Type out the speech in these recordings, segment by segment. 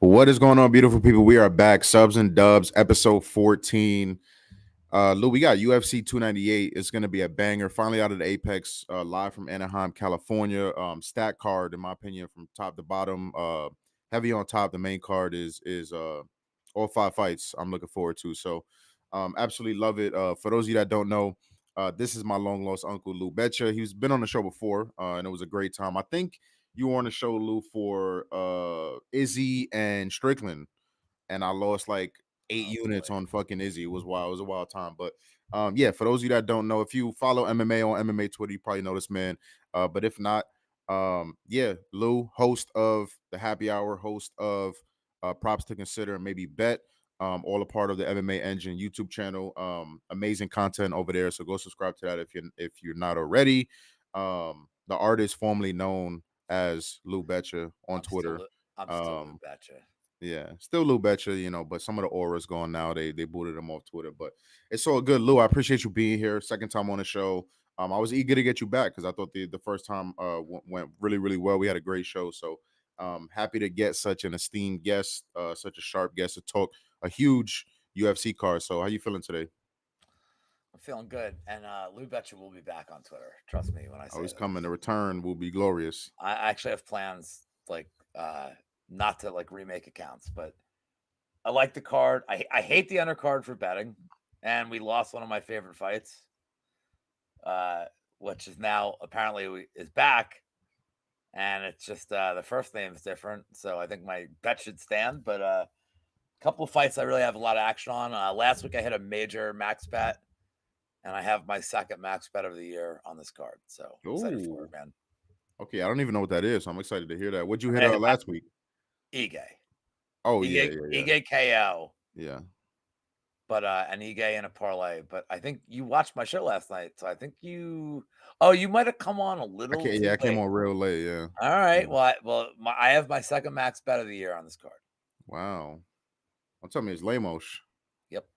What is going on, beautiful people? We are back. Subs and Dubs, episode 14. Lou, we got UFC 298. It's going to be a banger. Finally out of the Apex, live from Anaheim, California. Stat card, in my opinion, from top to bottom. Heavy on top. The main card is all 5 fights I'm looking forward to. So absolutely love it. For those of you that don't know, this is my long lost uncle, Lou Betcha. He's been on the show before, and it was a great time. I think you were on the show, Lou, for Izzy and Strickland, and I lost like 8 units Boy. on fucking Izzy. It was wild. It was a wild time. But yeah, for those of you that don't know, if you follow MMA on MMA Twitter, you probably know this man. But if not, yeah, Lou, host of the Happy Hour, host of Props to Consider, and maybe Bet. All a part of the MMA Engine YouTube channel. Amazing content over there. So go subscribe to that if you're not already. The artist formerly known as Lou Betcha on I'm still Twitter. Lou- I'm still Lou Um, Betcha. yeah, still Lou Betcha, but some of the aura's gone now. They booted him off Twitter, but it's all good. Lou, I appreciate you being here. Second time on the show. I was eager to get you back because I thought the first time went really really well. We had a great show, so happy to get such an esteemed guest, such a sharp guest to talk a huge UFC card. So how you feeling today? I'm feeling good, and Lou Betcha will be back on Twitter. Trust me when I Oh, say he's this. coming. The return will be glorious. I actually have plans, like, not to like remake accounts, but I like the card. I hate the undercard for betting, and we lost one of my favorite fights, uh, which is now apparently is back, and it's just the first name is different, so I think my bet should stand. But couple of fights I really have a lot of action on. Last week I hit a major max bet, and I have my second max bet of the year on this card. So excited for Oh, it, man. okay. I don't even know what that is. So I'm excited to hear that. What'd you I'm hit gonna hit last week? Ige, Oh yeah, yeah, yeah, Ige KO, yeah. but an Ige in a parlay. But I think you watched my show last night, so I think you might have come on a I little can't. Yeah, too I came late. on real late. Yeah. All Yeah. right, I have my second max bet of the year on this card. Wow. Don't tell me it's Lamos. Yep.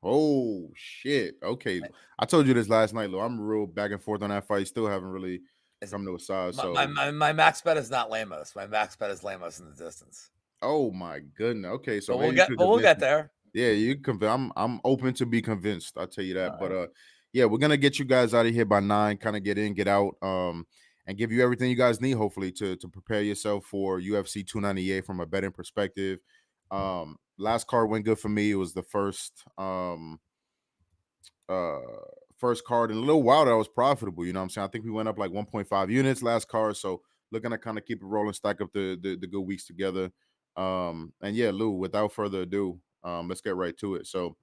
Oh shit. Okay. I told you this last night, Lou. I'm real back and forth on that fight. Still haven't really Is come to a side. my, my, So my, my max bet is not Lamos. My max bet is Lamos in the distance. oh my goodness. Okay, so But maybe you could we'll convince get me. there. Yeah, you convince I'm open to be convinced. I'll tell you All that. But right. yeah, we're gonna get you guys out of here by 9, kind of get in, get out, and give you everything you guys need, hopefully, to prepare yourself for UFC 298 from a betting perspective. Last card went good for me. It was the uh first card in a little while that was profitable. You know what I'm saying? I think we went up like 1.5 units last card. So looking to kind of keep it rolling, stack up the good weeks together. And yeah, Lou, without further ado, let's get right to it. So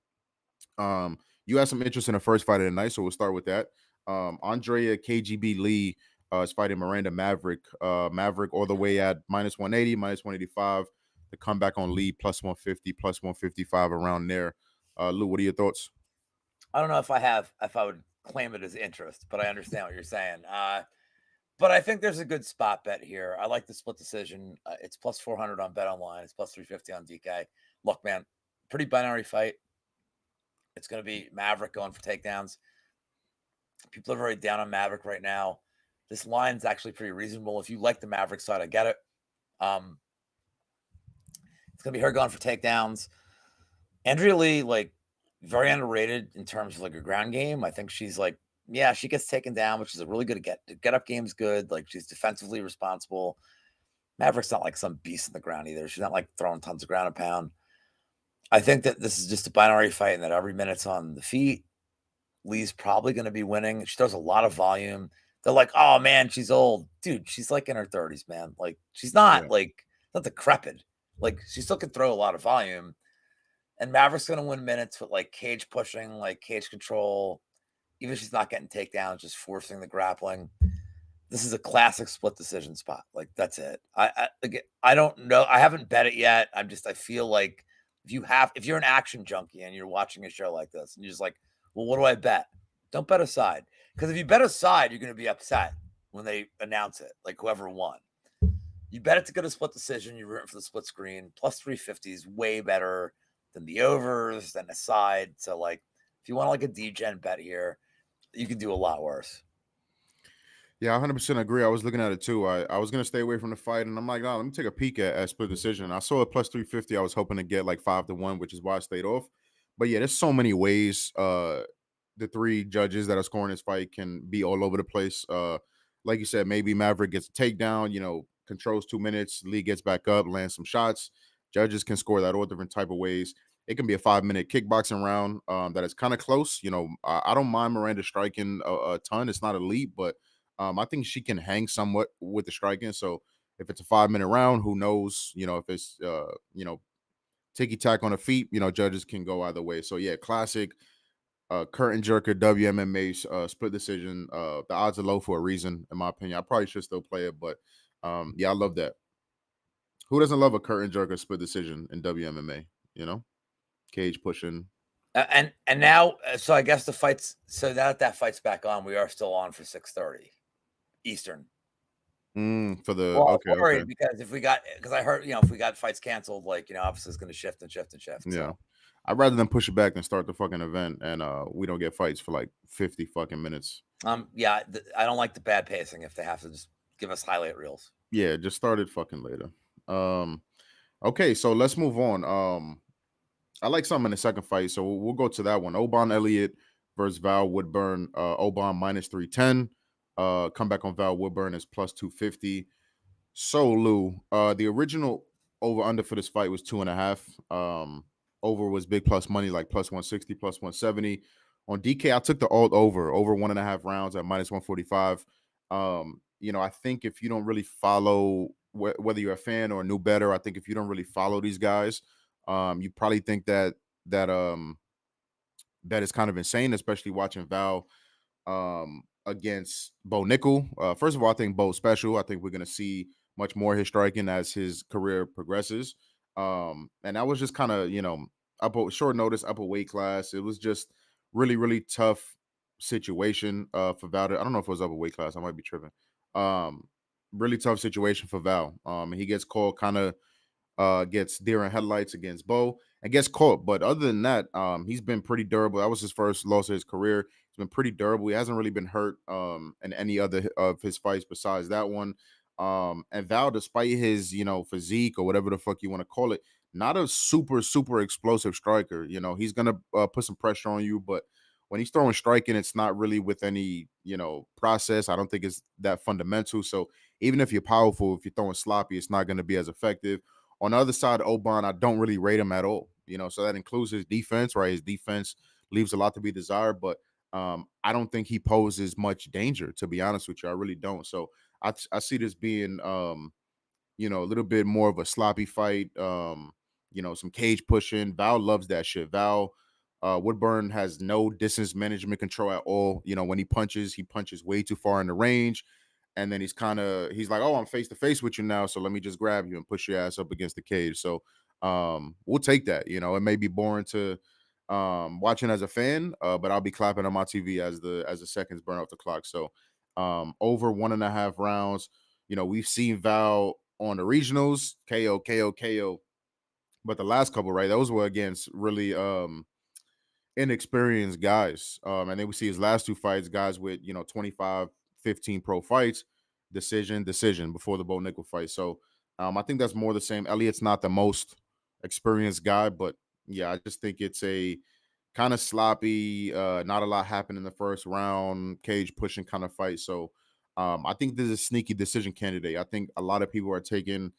you had some interest in the first fight of the night, so we'll start with that. Andrea KGB Lee is fighting Miranda Maverick. Maverick all the way at minus 180, minus 185. The comeback on Lee plus 150, plus 155 around there. Lou, what are your thoughts? I don't know if I would claim it as interest, but I understand what you're saying. But I think there's a good spot bet here. I like the split decision. It's plus 400 on Bet Online. It's plus 350 on DK. Look, man, pretty binary fight. It's going to be Maverick going for takedowns. People are very down on Maverick right now. This line's actually pretty reasonable. If you like the Maverick side, I get it. Um, it's going to be her going for takedowns. Andrea Lee, like, very underrated in terms of like a ground game. I think she's like, yeah, she gets taken down, which is a really good get up game's good. Like, she's defensively responsible. Maverick's not like some beast in the ground either. She's not like throwing tons of ground and pound. I think that this is just a binary fight and that every minute's on the feet. Lee's probably going to be winning. She throws a lot of volume. They're like, oh man, she's old. Dude, she's like in her 30s, man. Like, she's not Yeah. like, not decrepit. Like, she still can throw a lot of volume. And Maverick's going to win minutes with like cage pushing, like cage control. Even if she's not getting takedowns, just forcing the grappling. This is a classic split decision spot. Like, that's it. I don't know. I haven't bet it yet. I feel like if you're an action junkie and you're watching a show like this and you're just like, well, what do I bet? Don't bet a side. Because if you bet a side, you're going to be upset when they announce it, like whoever won. You bet it to get a split decision. You're rooting for the split screen. Plus 350 is way better than the overs, than the side. So, like, if you want like a D-gen bet here, you can do a lot worse. Yeah, I 100% agree. I was looking at it too. I was gonna stay away from the fight, and I'm like, no, let me take a peek at split decision. I saw a plus 350. I was hoping to get like 5-1, which is why I stayed off. But yeah, there's so many ways. The three judges that are scoring this fight can be all over the place. Like you said, maybe Maverick gets a takedown. Controls 2 minutes. Lee gets back up, lands some shots. Judges can score that all different type of ways. It can be a 5 minute kickboxing round that is kind of close. I don't mind Miranda striking a ton. It's not elite, but I think she can hang somewhat with the striking. So if it's a 5 minute round, who knows? If it's ticky tack on the feet, judges can go either way. So yeah, classic curtain jerker WMMA split decision. The odds are low for a reason, in my opinion. I probably should still play it, but yeah, I love that. Who doesn't love a curtain jerker split decision in WMMA? Cage pushing. And now, so I guess the fights. So now that fight's back on, we are still on for 6:30 Eastern. For the Well, I was okay, okay, worried because I heard if we got fights canceled, obviously it's going to shift and shift and shift. yeah. So I'd rather than push it back than start the fucking event, and we don't get fights for like 50 fucking minutes. yeah, I don't like the bad pacing if they have to just give us highlight reels. Yeah, just start it fucking later. Okay, so let's move on. I like something in the second fight, so we'll go to that one. Oban Elliott versus Val Woodburn. Oban minus 310. Comeback on Val Woodburn is plus 250. So Lou, the original over under for this fight was 2.5. Over was big plus money, like plus 160, plus 170. On DK, I took the alt over 1.5 rounds at minus 145. I think if you don't really follow whether you're a fan or a new better, I think if you don't really follow these guys, you probably think that is kind of insane, especially watching Val against Bo Nickel. First of all, I think Bo's special. I think we're going to see much more his striking as his career progresses. And that was just kind of, up short notice, up a weight class. It was just really, really tough situation for Val. I don't know if it was up a weight class. I might be tripping. Really tough situation for Val. He gets called kind of gets deer in headlights against Bo and gets caught. But other than that, he's been pretty durable. That was his first loss of his career. He's been pretty durable. He hasn't really been hurt in any other of his fights besides that one. And Val, despite his physique or whatever the fuck you want to call it, not a super super explosive striker. He's gonna put some pressure on you, but when he's throwing striking, it's not really with any process. I don't think it's that fundamental. So even if you're powerful, if you're throwing sloppy, it's not going to be as effective. On the other side, Oban, I don't really rate him at all. So that includes his defense, right? His defense leaves a lot to be desired, but I don't think he poses much danger, to be honest with you. I really don't. So I see this being, a little bit more of a sloppy fight. Some cage pushing. Val loves that shit. Val Woodburn has no distance management control at all. When he punches way too far in the range, and then he's like, oh, I'm face to face with you now, so let me just grab you and push your ass up against the cage. So we'll take that. It may be boring to watching as a fan, but I'll be clapping on my TV as the seconds burn off the clock. So over 1.5 rounds. We've seen Val on the regionals, KO, but the last couple, right, those were against really inexperienced guys. And then we see his last two fights, guys with 25, 15 pro fights, decision before the Bo Nickel fight. So I think that's more the same. Elliott's not the most experienced guy, but yeah, I just think it's a kind of sloppy, not a lot happened in the first round, cage pushing kind of fight. So I think this is a sneaky decision candidate. I think a lot of people are taking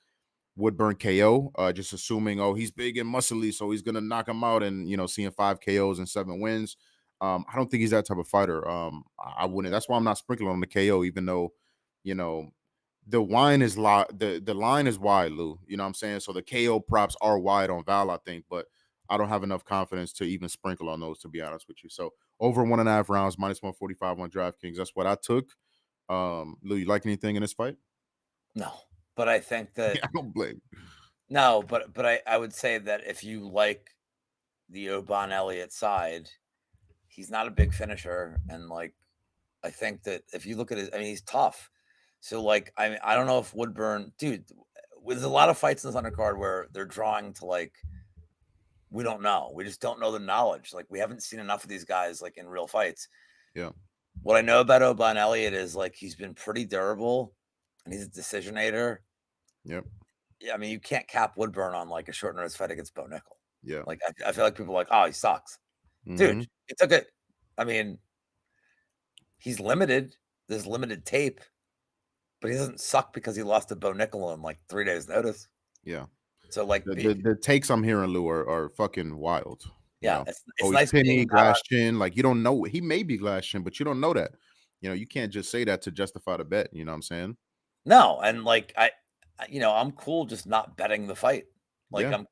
Woodburn KO, just assuming, oh, he's big and muscly, so he's gonna knock him out, and seeing 5 KOs and 7 wins. I don't think he's that type of fighter. I wouldn't. That's why I'm not sprinkling on the KO, even though, you know, the line is the line is wide, Lou. You know what I'm saying? So the KO props are wide on Val, I think, but I don't have enough confidence to even sprinkle on those, to be honest with you. So over 1.5 rounds, minus 145 on DraftKings. That's what I took. Lou, you like anything in this fight? No, but I think that I don't blame. no, but I would say that if you like the Oban Elliott side, he's not a big finisher, and I think that if you look at it, I mean, he's tough. So I don't know if Woodburn, dude, there's a lot of fights in this undercard where they're drawing to we don't know. We just don't know the knowledge. We haven't seen enough of these guys in real fights. Yeah. What I know about O'Bon Elliott is like he's been pretty durable and he's a decisionator. Yep. Yeah, I mean, you can't cap Woodburn on like a short notice fight against Bo Nickel. Yeah. Like I feel like people are like, oh, he sucks. Dude, Hmm. he took it. I mean, he's limited. There's limited tape, but he doesn't suck because he lost to Bo Nickel in like 3 days' notice. Yeah. So like, The takes I'm hearing, Lou, are fucking wild. You yeah, know, it's oh, he's nice penny, being not on. glass chin. Like, you don't know. He may be glass chin, but you don't know that. You can't just say that to justify the bet. You know what I'm saying? No, and like I'm cool just not betting the fight. Like Yeah.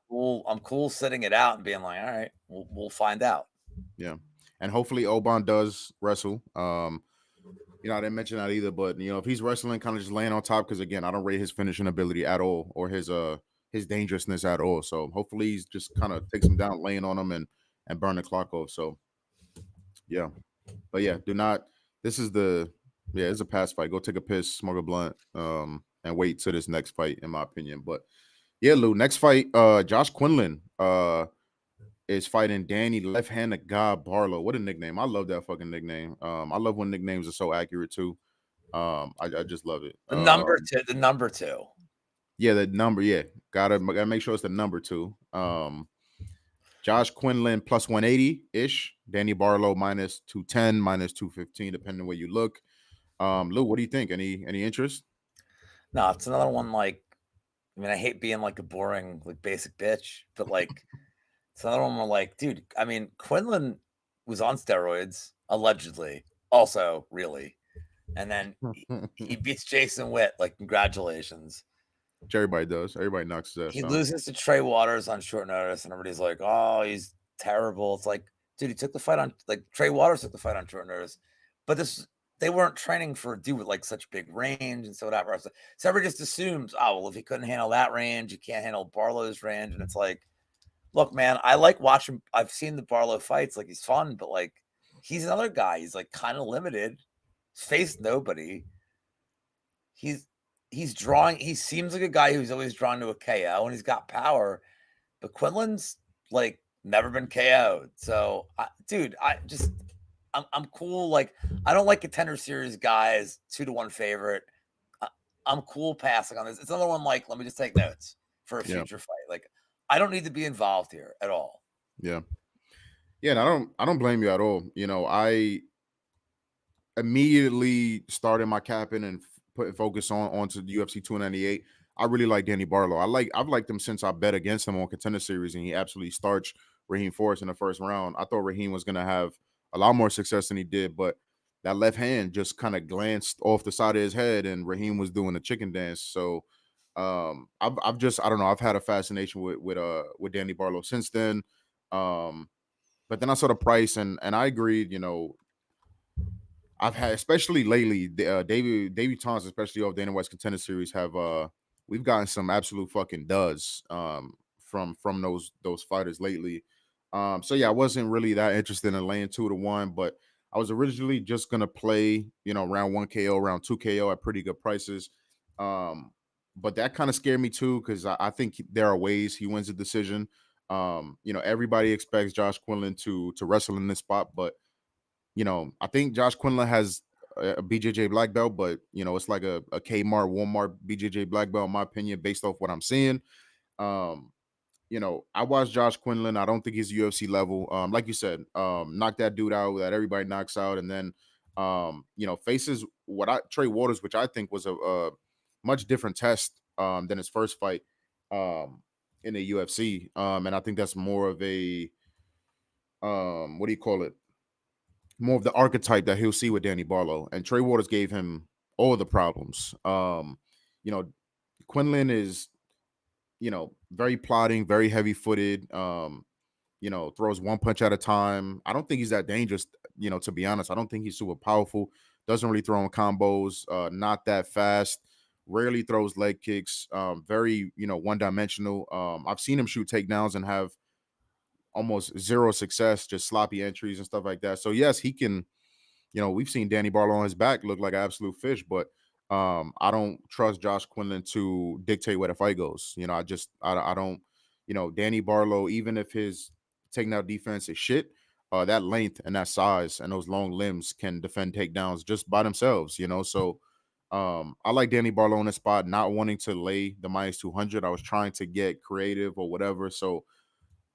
I'm cool sitting it out and being like, all right, we'll find out. Yeah. And hopefully Oban does wrestle. I didn't mention that either, but if he's wrestling, kind of just laying on top, because again, I don't rate his finishing ability at all, or his dangerousness at all. So hopefully he's just kind of takes him down, laying on him, and burn the clock off. So yeah. But yeah, do not. This is it's a pass fight. Go take a piss, smoke a blunt, and wait till this next fight, in my opinion. But yeah, Lou, next fight, Josh Quinlan is fighting Danny Left-Handed God Barlow. What a nickname. I love that fucking nickname. I love when nicknames are so accurate too. I just love it. The number two. Yeah, the number, yeah. Gotta make sure it's the number two. Josh Quinlan plus 180-ish. Danny Barlow minus 210, minus 215, depending on where you look. Lou, what do you think? Any interest? No, it's another one like I mean, I hate being like a boring, like basic bitch, but like it's another one where like, dude, I mean, Quinlan was on steroids, allegedly, also really. And then he beats Jason Witt, like congratulations. Everybody does. Everybody knocks his He ass out. loses to Trey Waters on short notice, and everybody's like, "Oh, he's terrible." It's like, dude, he took the fight on like Trey Waters took the fight on short notice, but they weren't training for a dude with like such big range and so whatever. So everybody just assumes, oh well, if he couldn't handle that range, you can't handle Barlow's range, and it's like, look, man, I like watching. I've seen the Barlow fights, like he's fun, but like he's another guy. He's like kind of limited. He's faced nobody. He's he's drawing. He seems like a guy who's always drawn to a KO, and he's got power. But Quinlan's like never been KO'd. So, dude, I'm cool. Like, I don't like contender series guys 2-1 favorite. I'm cool passing on this. It's another one. Like, let me just take notes for a Yeah. future fight. Like, I don't need to be involved here at all. Yeah. Yeah, and I don't blame you at all. I immediately started my capping and putting focus onto the UFC 298. I really like Danny Barlow. I've liked him since I bet against him on Contender Series, and he absolutely starched Raheem Forrest in the first round. I thought Raheem was gonna have a lot more success than he did, but that left hand just kind of glanced off the side of his head, and Raheem was doing the chicken dance. So I've just, I don't know, I've had a fascination with Danny Barlow since then. But then I saw the price, and I agreed. I've had, especially lately, debutantes, especially off Dana White's Contender Series, have we've gotten some absolute fucking duds from those fighters lately. So yeah, I wasn't really that interested in laying 2-1, but I was originally just gonna play, round 1 KO, round 2 KO at pretty good prices. Um, but that kind of scared me too, because I think there are ways he wins the decision. Everybody expects Josh Quinlan to wrestle in this spot, but I think Josh Quinlan has a BJJ black belt, but it's like a Kmart, Walmart BJJ black belt, in my opinion, based off what I'm seeing. Um, I watched Josh Quinlan. I don't think he's UFC level. Like you said, knock that dude out that everybody knocks out, and then faces Trey Waters, which I think was a much different test than his first fight in the UFC. And I think that's more of a what do you call it? More of the archetype that he'll see with Danny Barlow. And Trey Waters gave him all the problems. You know, Quinlan is, very plotting, very heavy footed, throws one punch at a time. I don't think he's that dangerous, to be honest. I don't think he's super powerful. Doesn't really throw in combos, not that fast, rarely throws leg kicks, very, one dimensional. I've seen him shoot takedowns and have almost zero success, just sloppy entries and stuff like that. So yes, he can. We've seen Danny Barlow on his back look like an absolute fish, but I don't trust Josh Quinlan to dictate where the fight goes. I don't. Danny Barlow, even if his takedown defense is shit, that length and that size and those long limbs can defend takedowns just by themselves, you know. So I like Danny Barlow in the spot, not wanting to lay the minus 200. I was trying to get creative or whatever. So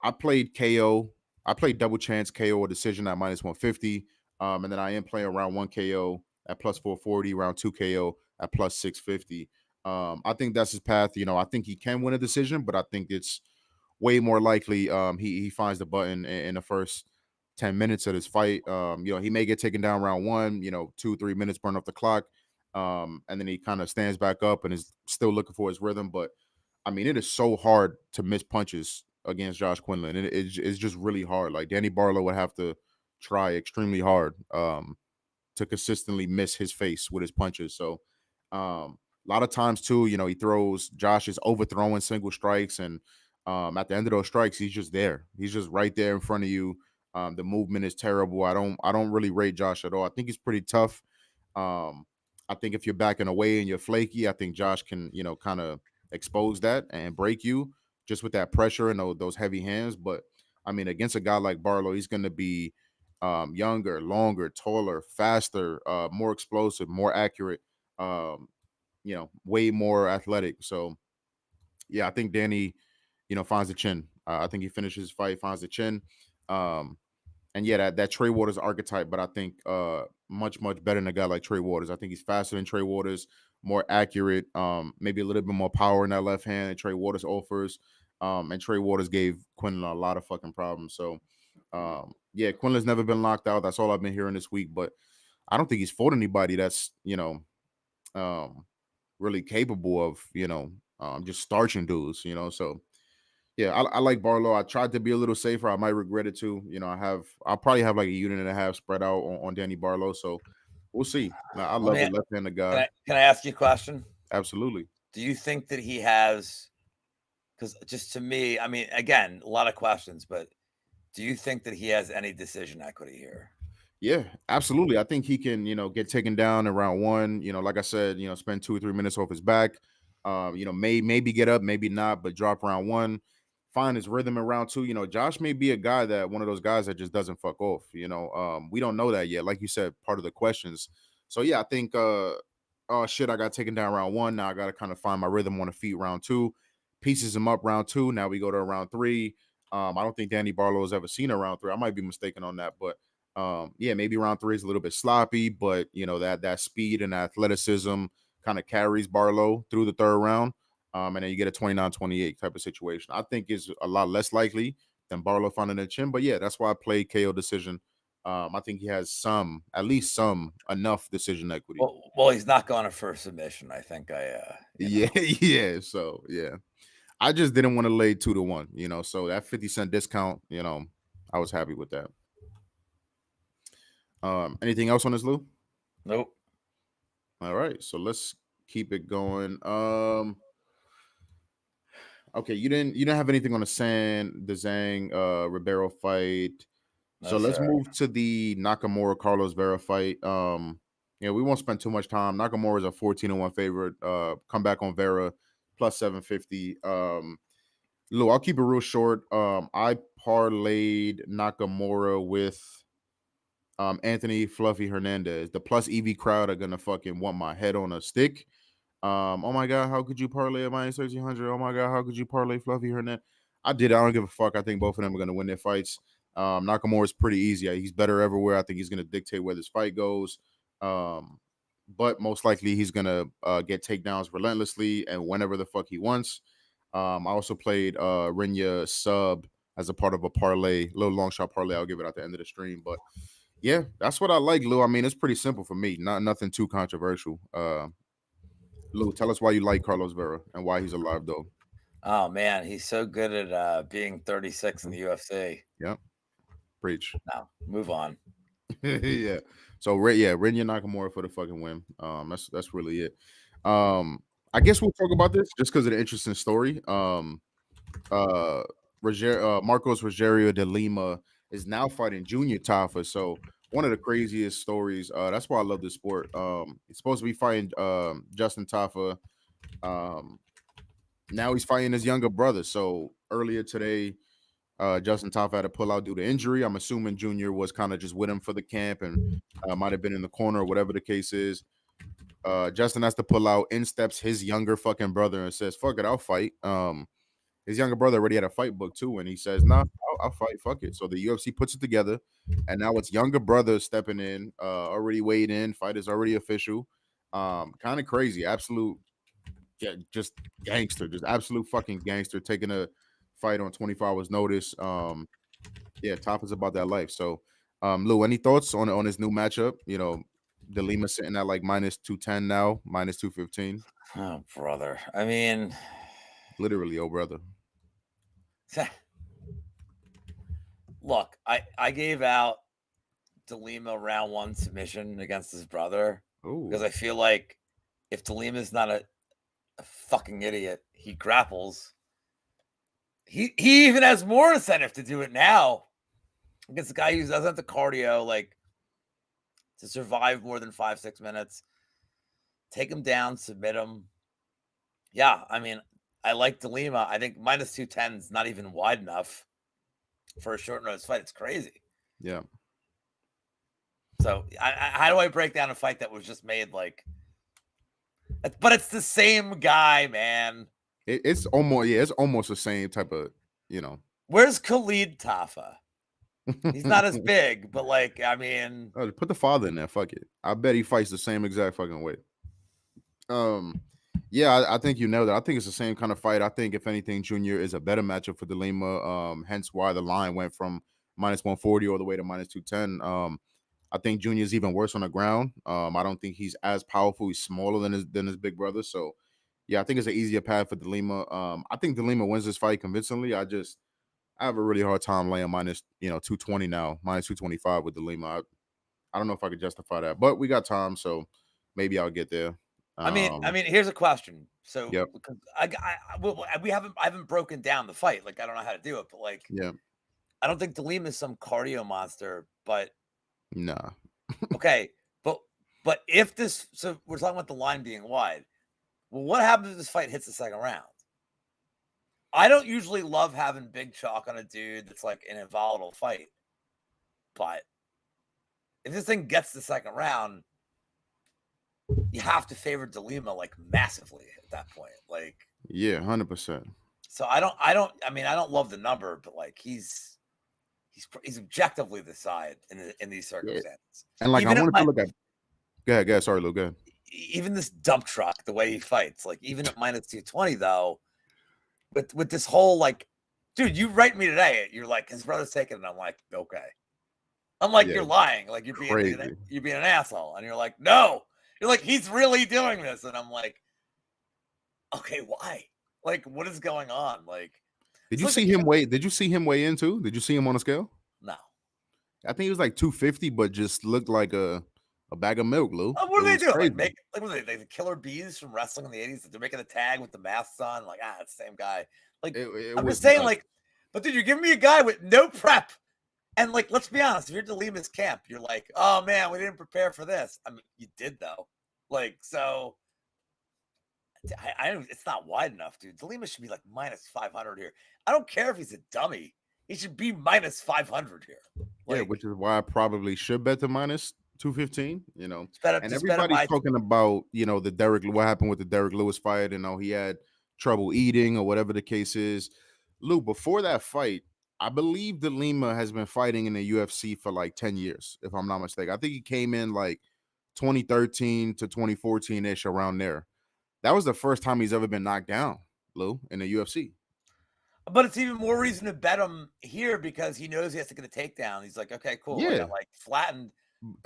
I played KO. I played double chance KO or decision at minus 150. And then I am playing round one KO at plus 440, round two KO at plus 650. I think that's his path. You know, I think he can win a decision, but I think it's way more likely he finds the button in the first 10 minutes of this fight. You know, he may get taken down round one, you know, 2 3 minutes burn off the clock. And then he kind of stands back up and is still looking for his rhythm. But I mean, it is so hard to miss punches against Josh Quinlan. It's just really hard. Like Danny Barlow would have to try extremely hard to consistently miss his face with his punches. So a lot of times too, you know, he throws Josh is overthrowing single strikes, and at the end of those strikes, he's just there. He's just right there in front of you. The movement is terrible. I don't really rate Josh at all. I think he's pretty tough. Um, I think if you're backing away and you're flaky, I think Josh can, you know, kind of expose that and break you just with that pressure and those heavy hands. But I mean, against a guy like Barlow, he's going to be younger, longer, taller, faster, more explosive, more accurate, you know, way more athletic. So, yeah, I think Danny, you know, finds the chin. I think he finishes his fight, finds the chin. Um, and yeah, that Trey Waters archetype, but I think much better than a guy like Trey Waters. I think he's faster than Trey Waters, more accurate, maybe a little bit more power in that left hand that Trey Waters offers. And Trey Waters gave Quinlan a lot of fucking problems. So yeah, Quinlan's never been locked out. That's all I've been hearing this week. But I don't think he's fought anybody that's, you know, um, really capable of, you know, just starching dudes, you know. So yeah, I like Barlow. I tried to be a little safer. I might regret it too. You know, I'll probably have like a unit and a half spread out on Danny Barlow. So we'll see. I Let love me the left-handed can guy. I ask you a question? Absolutely. Do you think that he has, because just to me, I mean, again, a lot of questions, but do you think that he has any decision equity here? Yeah, absolutely. I think he can, you know, get taken down in round one. You know, like I said, you know, spend 2 or 3 minutes off his back. You know, maybe get up, maybe not, but drop round one, find his rhythm in round two. You know, Josh may be a guy that one of those guys that just doesn't fuck off. You know, we don't know that yet. Like you said, part of the questions. So yeah, I think oh shit, I got taken down round one. Now I gotta kind of find my rhythm on the feet round two, pieces him up round two. Now we go to round three. I don't think Danny Barlow has ever seen a round three. I might be mistaken on that, but yeah, maybe round three is a little bit sloppy, but you know that speed and athleticism kind of carries Barlow through the third round. And then you get a 29-28 type of situation. I think is a lot less likely than Barlow finding a chin. But yeah, that's why I played KO decision. I think he has some, at least some, enough decision equity. Well, he's not going to first submission. I think Yeah, yeah. So yeah, I just didn't want to lay 2 to 1. You know, so that 50 cent discount. You know, I was happy with that. Anything else on this, Lou? nope. All right, so let's keep it going. Okay, you didn't have anything on the Zhang Ribeiro fight. No, So let's sir. move to the Nakamura Carlos Vera fight. Yeah, we won't spend too much time. Nakamura is a 14-1 favorite. Come back on Vera plus 750. Lou, I'll keep it real short. I parlayed Nakamura with Anthony Fluffy Hernandez. The plus EV crowd are gonna fucking want my head on a stick. Oh my god, how could you parlay a minus 1300? Oh my god, how could you parlay Fluffy Hernandez? I did. I don't give a fuck. I think both of them are going to win their fights. Nakamura is pretty easy. He's better everywhere. I think he's going to dictate where this fight goes. Um, but most likely he's going to get takedowns relentlessly and whenever the fuck he wants. I also played Rinya sub as a part of a parlay, little long shot parlay. I'll give it at the end of the stream. But yeah, that's what I like, Lou. I mean, it's pretty simple for me. Not nothing too controversial. Lou, tell us why you like Carlos Vera and why he's alive, though. Oh man, he's so good at being 36 in Mhm. the UFC. Yeah, preach. Now, move on. Yeah. So, yeah, Rinya Nakamura for the fucking win. That's really it. I guess we'll talk about this just because of the interesting story. Uh, Marcos Rogerio de Lima is now fighting Junior Tafa. So, one of the craziest stories. That's why I love this sport. He's supposed to be fighting Justin Tafa. Um, Now he's fighting his younger brother. So earlier today, Justin Toff had to pull out due to injury. I'm assuming Junior was kind of just with him for the camp and might have been in the corner or whatever the case is. Justin has to pull out. In steps his younger fucking brother and says, "Fuck it, I'll fight." His younger brother already had a fight book too, and he says, "Nah, I'll fight. Fuck it." So the UFC puts it together, and now it's younger brother stepping in, already weighed in. Fight is already official. Kind of crazy, absolute, just gangster, just absolute fucking gangster, taking a fight on 24 hours notice. Yeah, Top is about that life. So, Lou, any thoughts on his new matchup? You know, De Lima sitting at like minus 210 now, minus 215. Oh, brother. I mean, Literally, oh brother. look, I gave out De Lima round 1 submission against his brother because Oh, I feel like if De Lima's not a fucking idiot, he grapples. He even has more incentive to do it now against a guy who doesn't have the cardio, like, to survive more than 5-6 minutes. Take him down, submit him. Yeah, I mean, I like De Lima. I think minus 210 is not even wide enough for a short notice fight. It's crazy. yeah. So how do I break down a fight that was just made like? But it's the same guy, man. It's almost the same type of, you know. Where's Khalid Tafa? He's not as big, but like, I mean, Put the father in there. Fuck it. I bet he fights the same exact fucking way. Yeah, I think you nailed it. I think it's the same kind of fight. I think if anything, Junior is a better matchup for De Lima. Hence why the line went from minus 140 all the way to minus 210. I think Junior is even worse on the ground. I don't think he's as powerful. He's smaller than his big brother. So yeah, I think it's an easier path for De Lima. I think De Lima wins this fight convincingly. I have a really hard time laying minus 220 now, minus 225 with De Lima. I don't know if I could justify that, but we got time, so maybe I'll get there. I mean, here's a question. So Yep. because I haven't broken down the fight. Like, I don't know how to do it, but like, Yeah. I don't think De Lima is some cardio monster, but Nah. okay, but if this, so we're talking about the line being wide. Well, what happens if this fight hits the second round? I don't usually love having big chalk on a dude that's like in a volatile fight, but if this thing gets the second round, you have to favor De Lima like massively at that point. Like, Yeah, 100%. so I mean, I don't love the number, but like he's objectively the side in these Yeah. circumstances. And like Even I at wanted to look at go ahead. Sorry, Lou, go ahead. even this dump truck, the way he fights, like even at minus 220 though, with this whole like, dude, you write me today, you're like, his brother's taking it. I'm like, okay. I'm like, Yeah, you're lying, like you're being an asshole, and you're like, no, you're like, he's really doing this, and I'm like, okay, why? Like, what is going on? Like, Did you like see him weigh? Did you see him weigh in too? Did you see him on a scale? no. I think he was like 250, but just looked like a bag of milk, Lou. What are It they was doing? crazy. Like, what are they the killer bees from wrestling in the 80s? They're making a tag with the masks on. Like, it's the same guy. Like, It I'm was just saying, nuts. like, but dude, you're giving me a guy with no prep. And like, let's be honest, if you're De Lima's camp, you're like, oh man, we didn't prepare for this. I mean, you did though. Like, so I don't, it's not wide enough, dude. De Lima should be like minus 500 here. I don't care if he's a dummy. He should be minus 500 here. Like, Yeah, which is why I probably should bet the minus 215, And just bet everybody's talking about, what happened with the Derek Lewis fight, he had trouble eating or whatever the case is. Lou, before that fight, I believe De Lima has been fighting in the UFC for like 10 years, if I'm not mistaken. I think he came in like 2013 to 2014-ish, around there. That was the first time he's ever been knocked down, Lou, in the UFC. but it's even more reason to bet him here because he knows he has to get a takedown. He's like, okay, cool. I Yeah. got like flattened.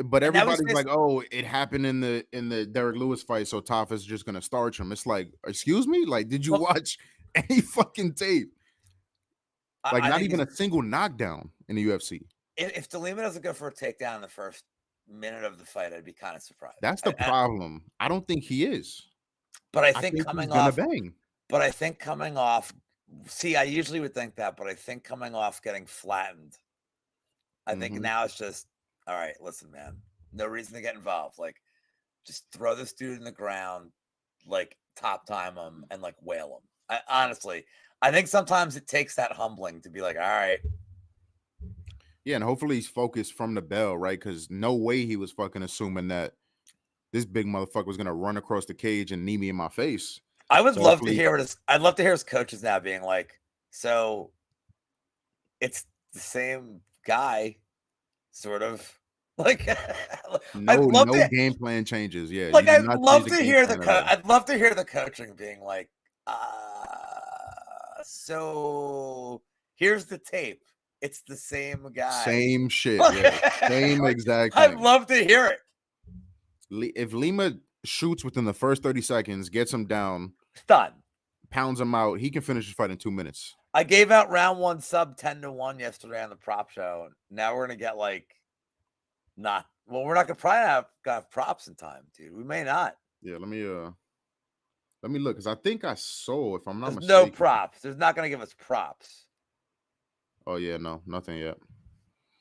But And now everybody's like, "Oh, it happened in the Derek Lewis fight, so Tafa's just gonna starch him." It's like, excuse me, like, did you watch any fucking tape? Like, I not think even a single knockdown in the UFC. if De Lima doesn't go for a takedown in the first minute of the fight, I'd be kind of surprised. That's the problem. I don't think he is. But I I think think he's coming gonna off, bang. but I think coming off, see, I usually would think that, but I think coming off getting flattened, I think Mhm. now it's just, all right, listen, man, no reason to get involved. Like, just throw this dude in the ground, like top time him and like whale him. Honestly, I think sometimes it takes that humbling to be like, all right. Yeah, and hopefully he's focused from the bell, right? Because no way he was fucking assuming that this big motherfucker was gonna run across the cage and knee me in my face. I would So love to hopefully, hear I'd love to hear his coaches now being like, so it's the same guy, sort of. Like, I'd love no to, game plan changes. Yeah, you like, do not change the game plan at all. I'd love to hear the coaching being like, so here's the tape. It's the same guy. Same shit. Yeah, same Like, exact I'd thing. love to hear it. If Lima shoots within the first 30 seconds, gets him down, Done. pounds him out, he can finish his fight in 2 minutes. I gave out round 1 sub 10-1 yesterday on the prop show. Now we're gonna get like we're not gonna probably have props in time, dude. We may not. Yeah, let me look, because I think I saw, if I'm not There's mistaken. no props. There's not gonna give us props. Oh yeah, no, nothing yet.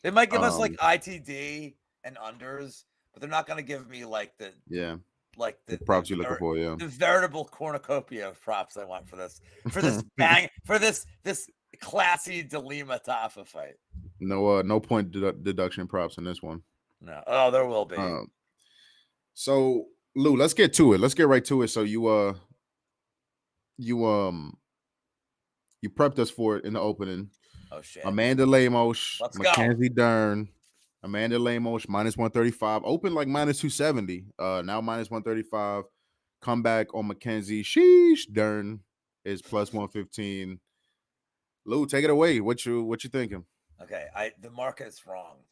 They might give us like ITD and unders, but they're not gonna give me like the props you're looking for. Yeah, the veritable cornucopia of props I want for this this classy DeLima Tafa fight. No point deduction props in this one. No. Oh, there will be. So Lou, let's get to it. Let's get right to it. So you prepped us for it in the opening. Oh shit. Amanda Lemos, Let's Mackenzie Dern. Amanda Lemos -135. Open like -270. Now -135. Comeback on Mackenzie. Sheesh. Dern is +115. Lou, take it away. What you thinking? Okay, the market's wrong.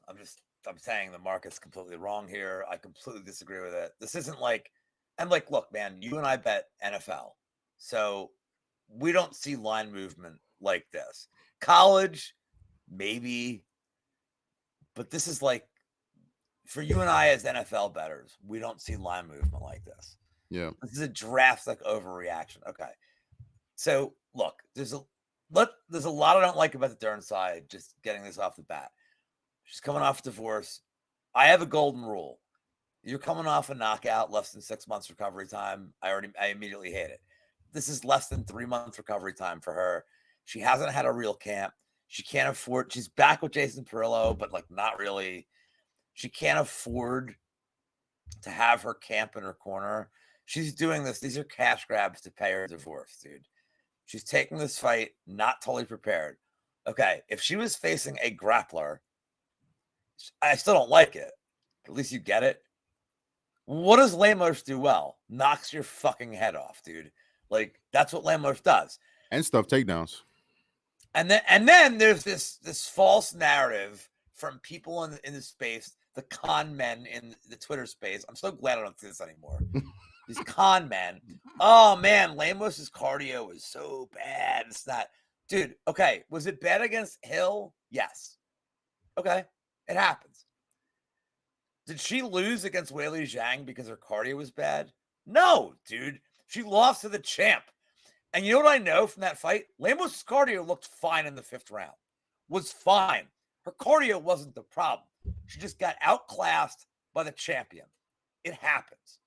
I'm saying the market's completely wrong here. I completely disagree with it. This isn't like, and like, look, man, you and I bet NFL, so we don't see line movement like this. College, maybe, but this is like, for you and I as NFL bettors, we don't see line movement like this. Yeah, this is a drastic overreaction. Okay, so look, there's a lot I don't like about the Dern side. Just getting this off the bat. She's coming off divorce. I have a golden rule. You're coming off a knockout, less than 6 months recovery time. I immediately hate it. This is less than 3 months recovery time for her. She hasn't had a real camp. She can't afford. She's back with Jason Perillo, but like not really. She can't afford to have her camp in her corner. She's doing this. These are cash grabs to pay her divorce, dude. She's taking this fight not totally prepared. Okay, if she was facing a grappler, I still don't like it. At least you get it. What does Lemos do well? Knocks your fucking head off, dude. Like, that's what Lemos does. and stuff takedowns. And then there's this false narrative from people in the space, the con men in the Twitter space. I'm so glad I don't do this anymore. These con men. Oh man, Lamos's cardio was so bad. It's not, dude. Okay, was it bad against Hill? Yes. Okay, it happens. Did she lose against Weili Zhang because her cardio was bad? No, dude. She lost to the champ. And you know what I know from that fight? Lamos's cardio looked fine in the 5th round. Was fine. Her cardio wasn't the problem. She just got outclassed by the champion. It happens.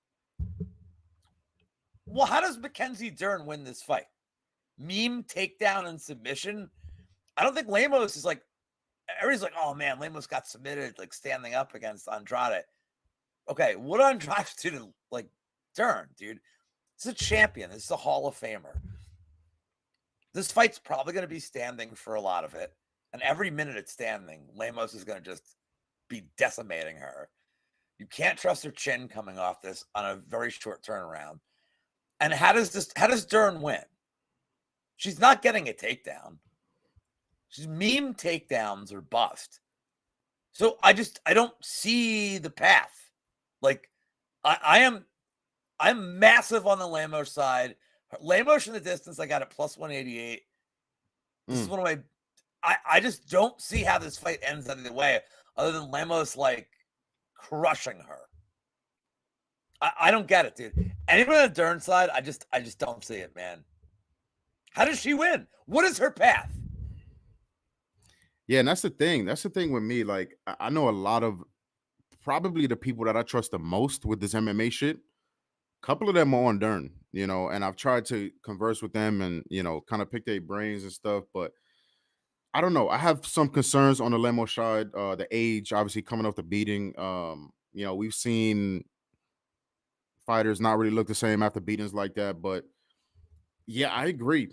Well, how does Mackenzie Dern win this fight? Meme, takedown, and submission? I don't think Lemos is like, everybody's like, oh man, Lemos got submitted, like standing up against Andrade. Okay, what did Andrade do to like Dern, dude? It's a champion. This is a Hall of Famer. This fight's probably going to be standing for a lot of it. And every minute it's standing, Lemos is going to just be decimating her. You can't trust her chin coming off this on a very short turnaround. And how does Dern win? She's not getting a takedown. She's meme takedowns or bust. So I don't see the path. Like I'm massive on the Lemos side. Lemos in the distance, I got it +188. This is one of my. I just don't see how this fight ends either way, other than Lemos like crushing her. I don't get it, dude. Anyone on the Dern side, I just don't see it, man. How does she win? What is her path? Yeah, and that's the thing. That's the thing with me. Like, I know a lot of probably the people that I trust the most with this MMA shit. A couple of them are on Dern. and I've tried to converse with them and kind of pick their brains and stuff, but I don't know. I have some concerns on the Lemo side. The age, obviously, coming off the beating. We've seen fighters not really look the same after beatings like that, but yeah, I agree.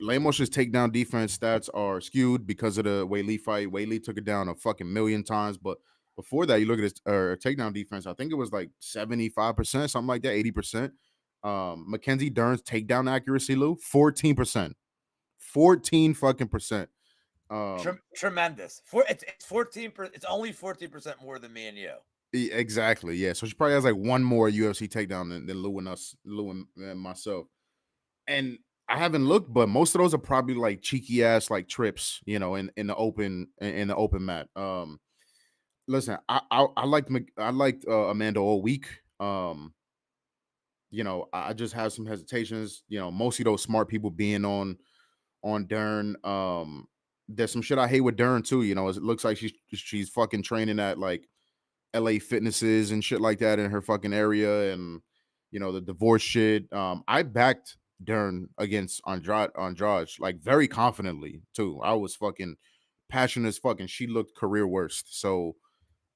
Lamos's takedown defense stats are skewed because of the Wei Lee fight. Wei Lee took it down a fucking million times, but before that, you look at his takedown defense. I think it was like 75%, something like that, 80%. Mackenzie Dern's takedown accuracy, Lou, 14%, 14 fucking percent. Tremendous. It's 14. It's only 14% more than me and you. Exactly, yeah. So she probably has like one more UFC takedown than Lou and myself. And I haven't looked, but most of those are probably like cheeky ass like trips, in the open mat. Listen, I liked Amanda all week. I just have some hesitations. Mostly those smart people being on Dern. There's some shit I hate with Dern too. It looks like she's fucking training at like LA Fitnesses and shit like that in her fucking area, and the divorce shit. I backed Dern against Andrade like very confidently too. I was fucking passionate as fucking. She looked career worst. So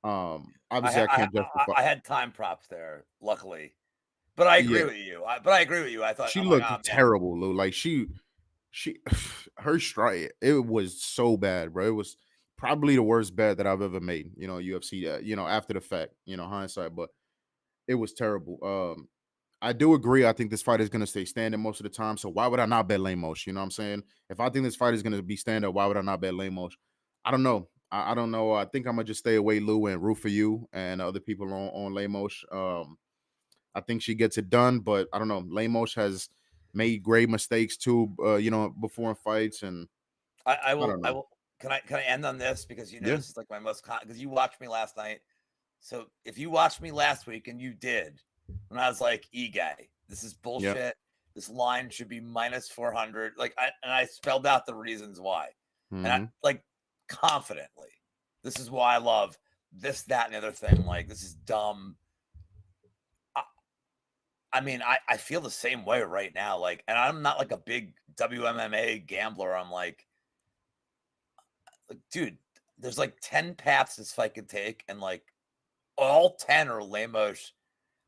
obviously I can't justify. I had time props there, luckily, but I agree Yeah, with you. I agree with you. she I'm like, looked oh man, terrible, Lou. Like she her strike, it was so bad, bro. It was probably the worst bet that I've ever made. UFC. After the fact, hindsight, but it was terrible. I do agree. I think this fight is going to stay standing most of the time. So why would I not bet Lemos? You know what I'm saying? If I think this fight is going to be standing, why would I not bet Lemos? I don't know. I don't know. I think I'm gonna just stay away, Lou, and root for you and other people on Lemos. I think she gets it done, but I don't know. Lemos has made grave mistakes too. Before in fights, and I don't I know. will. Can I end on this because Yeah, this is like my most because you watched me last night. So if you watched me last week and you did, when I was like, guy, this is yeah. bullshit. This line should be minus 400. I spelled out the reasons why, and I Hmm. like confidently. This is why I love this, that, and the other thing. Like this is dumb. I mean, I feel the same way right now. Like, and I'm not like a big WMMA gambler. I'm like, dude, there's like 10 paths this fight could take, and like all 10 are Lemos.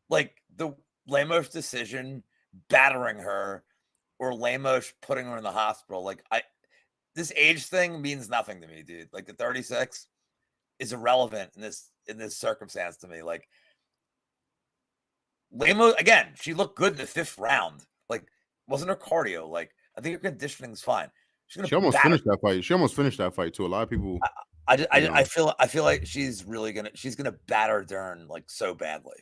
Like the Lemos decision battering her or Lemos putting her in the hospital. This age thing means nothing to me, dude. Like the 36 is irrelevant in this circumstance to me. Like Lemos again, she looked good in the 5th round. Like wasn't her cardio. Like I think her conditioning's fine. She's gonna She almost batter. finished that fight. She almost finished that fight too. A lot of people, you know. I feel like she's gonna batter Dern like so badly.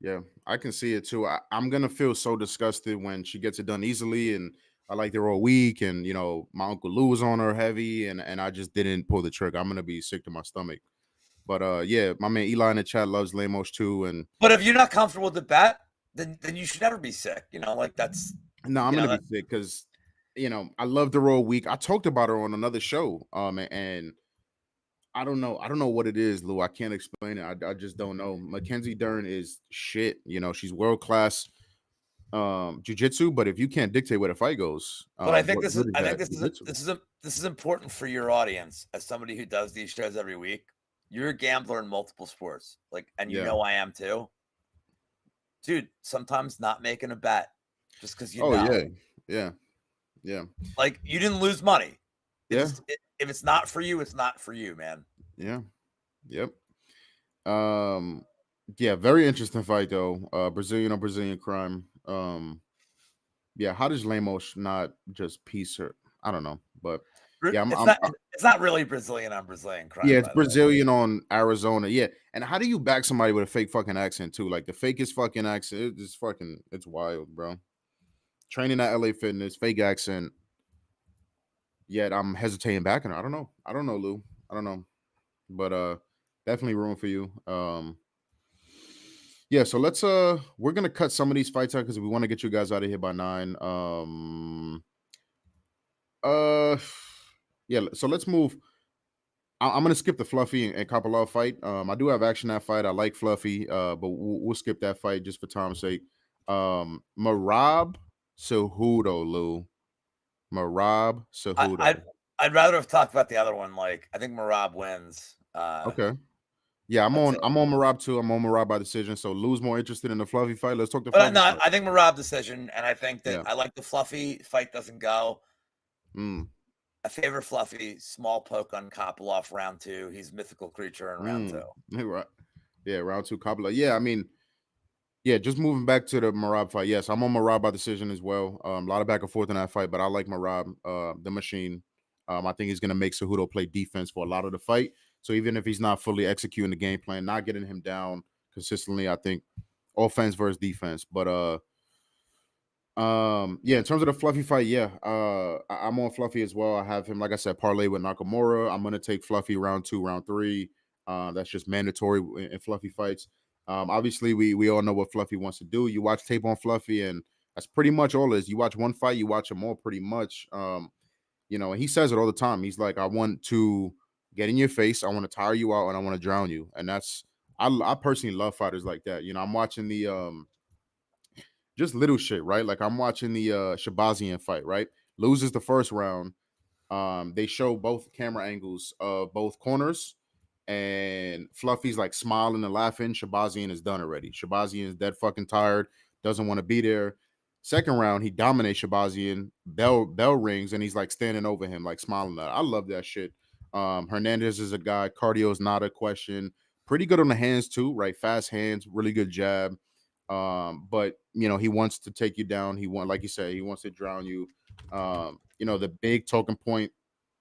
Yeah, I can see it too. I'm gonna feel so disgusted when she gets it done easily, and I liked her all week, and my uncle Lou was on her heavy, and I just didn't pull the trigger. I'm gonna be sick to my stomach. But yeah, my man Eli in the chat loves Lemos too, and But if you're not comfortable with the bet, then you should never be sick. Like that's no, I'm gonna be sick because I loved her all week. I talked about her on another show, and I don't know. I don't know what it is, Lou. I can't explain it. I just don't know. Mackenzie Dern is shit. She's world class jujitsu, but if you can't dictate where the fight goes, But I think what this is good is I think that jujitsu? this is important for your audience as somebody who does these shows every week. You're a gambler in multiple sports, and Yeah. I am too. Dude, sometimes not making a bet just because Oh yeah. Yeah. Yeah. like you didn't lose money. Yeah. If it's not for you, it's not for you, man. Yeah. Yep. Um yeah, very interesting fight though. Brazilian on Brazilian crime. Yeah, how does Lemos not just piece her? I don't know. But yeah, It's not really Brazilian on Brazilian crime, yeah, it's by the way. Brazilian on Arizona. Yeah. And how do you back somebody with a fake fucking accent too? Like the fakest fucking accent. It's wild, bro. Training at LA Fitness, fake accent. Yet I'm hesitating backing her. I don't know. I don't know, Lou. I don't know. But definitely room for you. Yeah, so we're gonna cut some of these fights out because we want to get you guys out of here by 9. Uh yeah, so let's move. I'm gonna skip the Fluffy and Kopylov fight. I do have action that fight. I like Fluffy, but we'll skip that fight just for time's sake. Marab Cejudo, Lou. Marab I, I'd Cejudo. I'd rather have talked about the other one. Like I think Marab wins. Okay. Yeah, I'm That's on it. I'm on Marab too. I'm on Marab by decision. So Lou's more interested in the fluffy fight. Let's talk the But fluffy no, fight. I think Marab decision, and I think that Yeah. I like the Fluffy fight doesn't go. Mm. I favor Fluffy. Small poke on Kopilov round 2. He's mythical creature in round 2. Right. Yeah, round two Kabbalah. Yeah, I mean, yeah, just moving back to the Marab fight. Yes, I'm on Marab by decision as well. A lot of back and forth in that fight, but I like Marab, the machine. I think he's gonna make Cejudo play defense for a lot of the fight. So even if he's not fully executing the game plan, not getting him down consistently, I think offense versus defense. But yeah, in terms of the Fluffy fight, yeah, I'm on Fluffy as well. I have him, like I said, parlay with Nakamura. I'm gonna take Fluffy round 2, round 3. That's just mandatory in Fluffy fights. Obviously, we all know what Fluffy wants to do. You watch tape on Fluffy, and that's pretty much all it is. You watch one fight, you watch them all pretty much. And he says it all the time. He's like, I want to get in your face, I want to tire you out, and I want to drown you. And that's I personally love fighters like that. I'm watching the just little shit, right? Like I'm watching the Shabazian fight, right? Loses the first round. They show both camera angles of both corners, and Fluffy's like smiling and laughing. Shabazian is done already. Shabazian is dead fucking tired, doesn't want to be there. Second round, he dominates Shabazian. Bell rings, and he's like standing over him, like smiling at. I love that shit. Hernandez is a guy. Cardio is not a question. Pretty good on the hands too, right? Fast hands, really good jab. But he wants to take you down. Like you said, he wants to drown you. The big talking point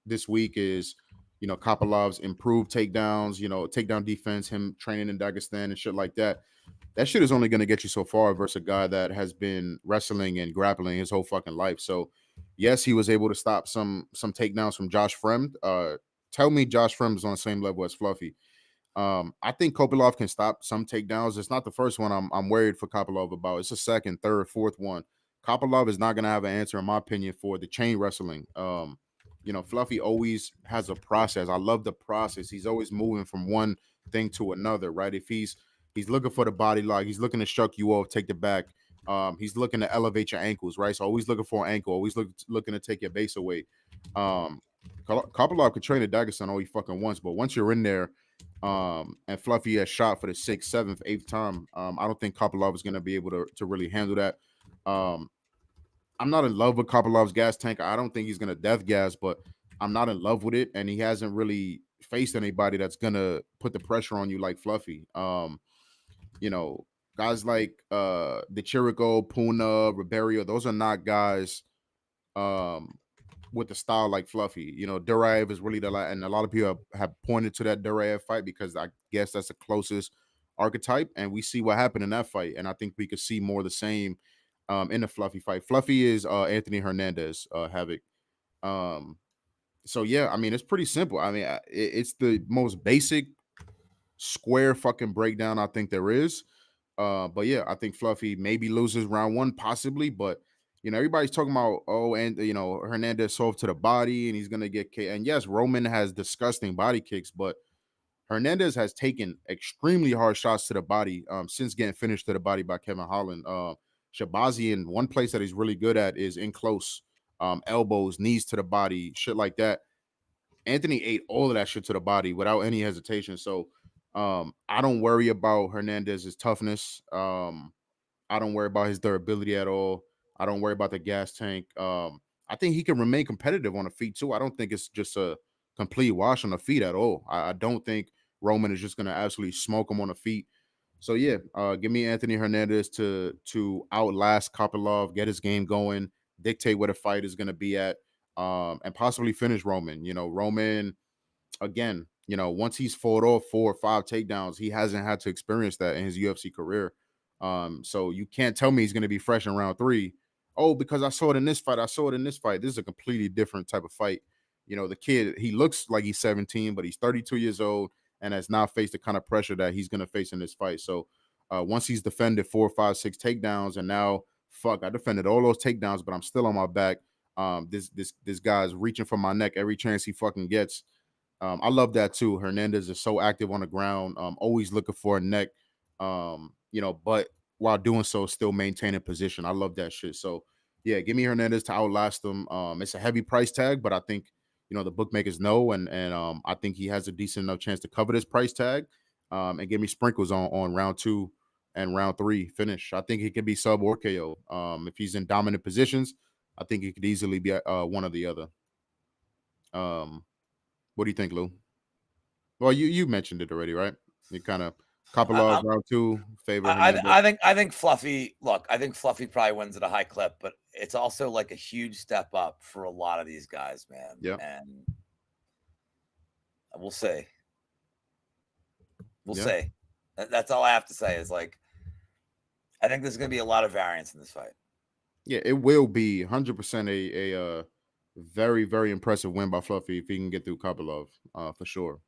this week is, Kapalov's improved takedowns, takedown defense, him training in Dagestan and shit like that. That shit is only going to get you so far versus a guy that has been wrestling and grappling his whole fucking life. So, yes, he was able to stop some takedowns from Josh Fremd. Tell me Josh Fremd is on the same level as Fluffy. I think Kopilov can stop some takedowns. It's not the first one I'm worried for Kopilov about. It's the second, third, fourth one. Kopilov is not going to have an answer, in my opinion, for the chain wrestling. Fluffy always has a process. I love the process. He's always moving from one thing to another, right? If he's looking for the body lock, he's looking to shuck you off, take the back. He's looking to elevate your ankles, right? So always looking for an ankle, always looking to take your base away. Um, Kopilov could train at Dagestan all he fucking wants, but once you're in there, and Fluffy has shot for the sixth, seventh, eighth time, I don't think Kopilov is going to be able to really handle that. Um, I'm not in love with Kopilov's gas tank. I don't think he's going to death gas, but I'm not in love with it, and he hasn't really faced anybody that's going to put the pressure on you like Fluffy. You know, guys like the Chirico, Puna, Ribeiro, those are not guys um with the style like Fluffy. Duraev is really and a lot of people have pointed to that Duraev fight because I guess that's the closest archetype, and we see what happened in that fight, and I think we could see more of the same in the Fluffy fight. Fluffy is Anthony Hernandez, Havoc. Um, so yeah, I mean it's pretty simple. I mean it's the most basic square fucking breakdown I think there is. But yeah, I think Fluffy maybe loses round 1, possibly, but everybody's talking about, and Hernandez soft to the body and he's gonna get kicked. And yes, Roman has disgusting body kicks, but Hernandez has taken extremely hard shots to the body since getting finished to the body by Kevin Holland. Shabazian, one place that he's really good at is in close, elbows, knees to the body, shit like that. Anthony ate all of that shit to the body without any hesitation. So I don't worry about Hernandez's toughness. I don't worry about his durability at all. I don't worry about the gas tank. I think he can remain competitive on the feet too. I don't think it's just a complete wash on the feet at all. I don't think Roman is just going to absolutely smoke him on the feet. So yeah, give me Anthony Hernandez to outlast Kopilov, get his game going, dictate where the fight is going to be at, and possibly finish Roman. Roman again, once he's fought off 4 or 5 takedowns, he hasn't had to experience that in his UFC career. So you can't tell me he's going to be fresh in round 3. Oh, because I saw it in this fight. I saw it in this fight. This is a completely different type of fight. The kid, he looks like he's 17, but he's 32 years old and has not faced the kind of pressure that he's going to face in this fight. So once he's defended 4, 5, 6 takedowns, and now, fuck, I defended all those takedowns, but I'm still on my back. This guy's reaching for my neck every chance he fucking gets. I love that too. Hernandez is so active on the ground, always looking for a neck. But while doing so still maintaining position. I love that shit. So yeah, give me Hernandez to outlast him. It's a heavy price tag, but I think the bookmakers know, and I think he has a decent enough chance to cover this price tag. And give me sprinkles on round 2 and round 3 finish. I think he can be sub or KO. If he's in dominant positions, I think he could easily be one or the other. What do you think, Lou? Well, you mentioned it already, right? You kind of I, Kopylov I'm round 2 favor I, Hernandez. I think Fluffy. Look, I think Fluffy probably wins at a high clip, but it's also like a huge step up for a lot of these guys, man. Yeah, And we'll see. We'll yeah, see. That's all I have to say. Is like, I think there's going to be a lot of variance in this fight. yeah. It will be 100% a very very impressive win by Fluffy if he can get through Kopylov, for sure.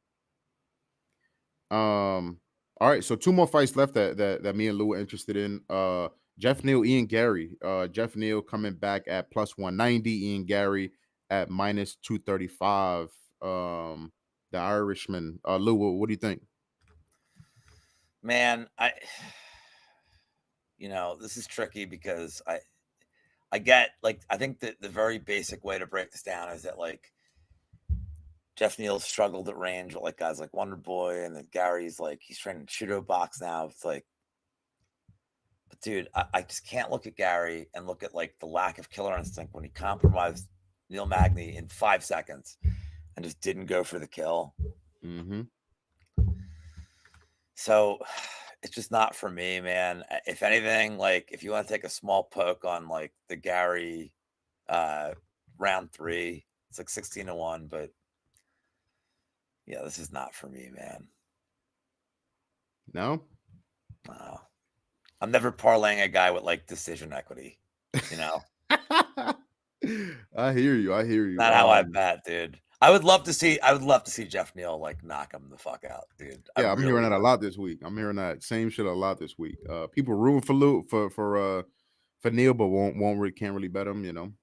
All right, so 2 more fights left that me and Lou are interested in. Jeff Neal, Ian Gary. Jeff Neal coming back at plus 190. Ian Gary at minus 235. The Irishman. Lou, what do you think? Man, this is tricky because I get, like, I think that the very basic way to break this down is that, like, Jeff Neal struggled at range with like guys like Wonder Boy, and then Gary's like he's training judo box now. It's like, but dude, I just can't look at Gary and look at like the lack of killer instinct when he compromised Neil Magny in 5 seconds and just didn't go for the kill. Mm-hmm. So it's just not for me, man. If anything, like if you want to take a small poke on like the Gary round 3, it's like 16-1, but yeah, this is not for me, man. No? No. I'm never parlaying a guy with like decision equity, you know. I hear you. Not how I bet, dude. I would love to see Jeff Neal like knock him the fuck out, dude. I Yeah, I'm hearing really that a would. lot this week. I'm hearing that same shit a lot this week. People rooting for Lou for Neil, but can't really bet him.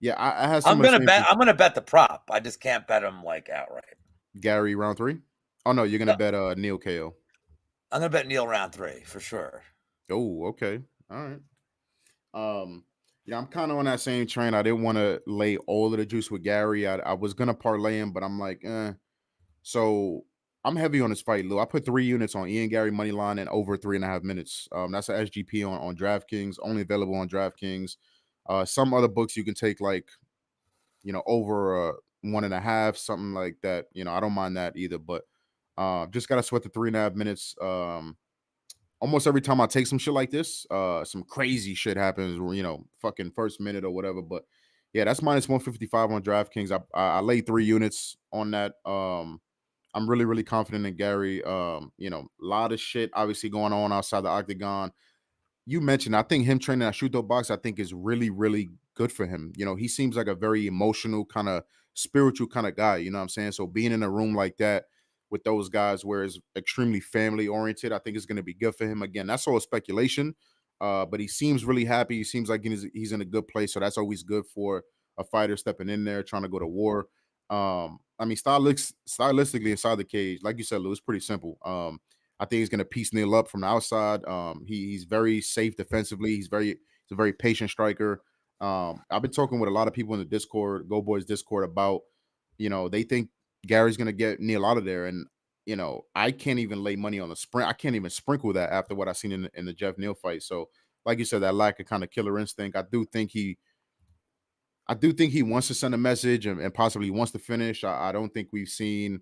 Yeah, I had some of the same I'm gonna bet the prop. I just can't bet him like outright. Gary round 3. Oh no, you're gonna bet Neil KO. I'm gonna bet Neal round 3 for sure. Oh, okay. All right. Yeah, I'm kind of on that same train. I didn't want to lay all of the juice with Gary. I was gonna parlay him, but I'm like, So I'm heavy on this fight, Lou. I put 3 units on Ian Gary money line and over 3.5 minutes. That's an SGP on DraftKings, only available on DraftKings. Some other books you can take like over 1.5, something like that. I don't mind that either, but just gotta sweat the 3.5 minutes. Almost every time I take some shit like this, some crazy shit happens, fucking first minute or whatever. But yeah, that's minus 155 on DraftKings. I laid 3 units on that. I'm really, really confident in Gary. A lot of shit obviously going on outside the octagon. You mentioned, I think him training at Shuto box, I think is really, really good for him. He seems like a very emotional, kind of spiritual kind of guy. You know what I'm saying? So being in a room like that with those guys where it's extremely family oriented, I think is going to be good for him. Again, that's all speculation. But he seems really happy. He seems like he's in a good place. So that's always good for a fighter stepping in there, trying to go to war. I mean, stylistically inside the cage, like you said, Lou, it's pretty simple. I think he's going to piece Neil up from the outside. He's very safe defensively. He's a very patient striker. I've been talking with a lot of people in the Discord, GoldBoys Discord, about they think Gary's going to get Neil out of there, and I can't even lay money on the sprint. I can't even sprinkle that after what I've seen in the Jeff Neal fight. So, like you said, that lack of kind of killer instinct. I do think he wants to send a message and possibly wants to finish. I don't think we've seen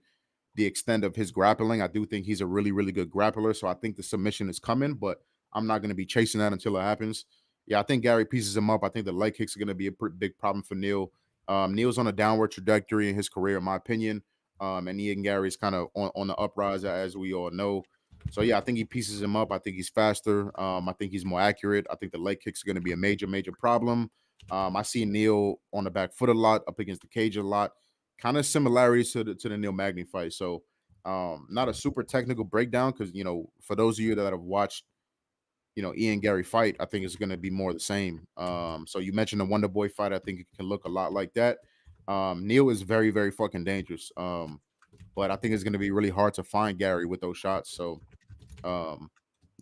the extent of his grappling. I do think he's a really, really good grappler. So I think the submission is coming, but I'm not going to be chasing that until it happens. Yeah, I think Gary pieces him up. I think the leg kicks are going to be a pretty big problem for Neil. Neil's on a downward trajectory in his career, in my opinion. And Ian Gary's kind of on the uprise, as we all know. So yeah, I think he pieces him up. I think he's faster. I think he's more accurate. I think the leg kicks are going to be a major, major problem. I see Neil on the back foot a lot, up against the cage a lot. Kind of similarities to the Neil Magny fight. So not a super technical breakdown because for those of you that have watched Ian Gary fight, I think it's going to be more the same. So you mentioned the Wonder Boy fight. I think it can look a lot like that. Neil is very, very fucking dangerous. But I think it's going to be really hard to find Gary with those shots. So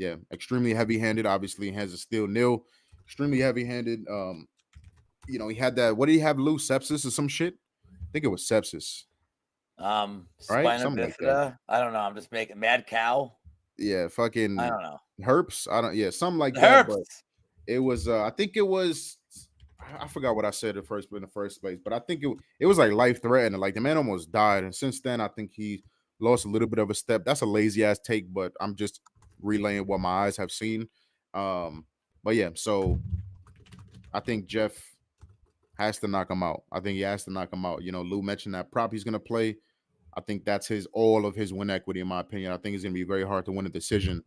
Yeah, extremely heavy-handed. Obviously, has a steel nil. Extremely heavy-handed. He had that. What did he have? Lou, sepsis or some shit? I think it was sepsis, right? Spina Something like that. bifida. I don't know. I'm just making mad cow. Yeah, I fucking don't know. herpes. I don't. Yeah, something like that. But Herbs. it was. I think it was. I forgot what I said in the first place, but I think it was like life threatening. Like the man almost died, and since then I think he lost a little bit of a step. That's a lazy ass take, but I'm just relaying what my eyes have seen. But yeah, so I think Jeff has to knock him out. I think he has to knock him out. Lou mentioned that prop he's gonna play. I think that's all of his win equity, in my opinion. I think it's gonna be very hard to win a decision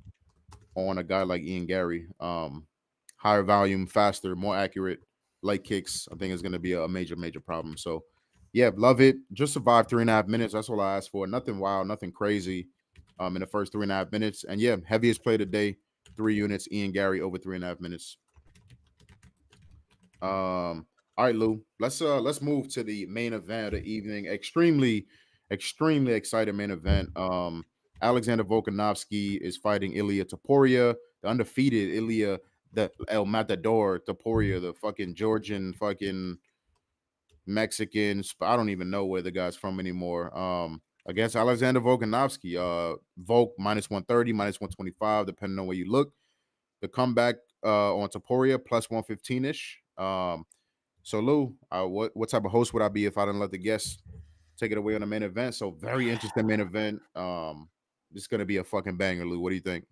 on a guy like Ian Gary. Higher volume, faster, more accurate leg kicks. I think is gonna be a major, major problem. So yeah, love it. Just survive 3.5 minutes. That's all I asked for. Nothing wild, nothing crazy. In the first 3.5 minutes. And yeah, heaviest play today, 3 units. Ian Gary over 3.5 minutes. All right, Lou. Let's move to the main event of the evening. Extremely, extremely excited main event. Alexander Volkanovski is fighting Ilya Topuria, the undefeated Ilya, the El Matador Topuria, the fucking Georgian fucking Mexican. I don't even know where the guy's from anymore. Against Alexander Volkanovski. Volk minus 130, minus 125, depending on where you look. The comeback on Topuria plus 115 ish. So Lou, what type of host would I be if I didn't let the guests take it away on the main event? So very interesting main event. This is gonna be a fucking banger, Lou. What do you think?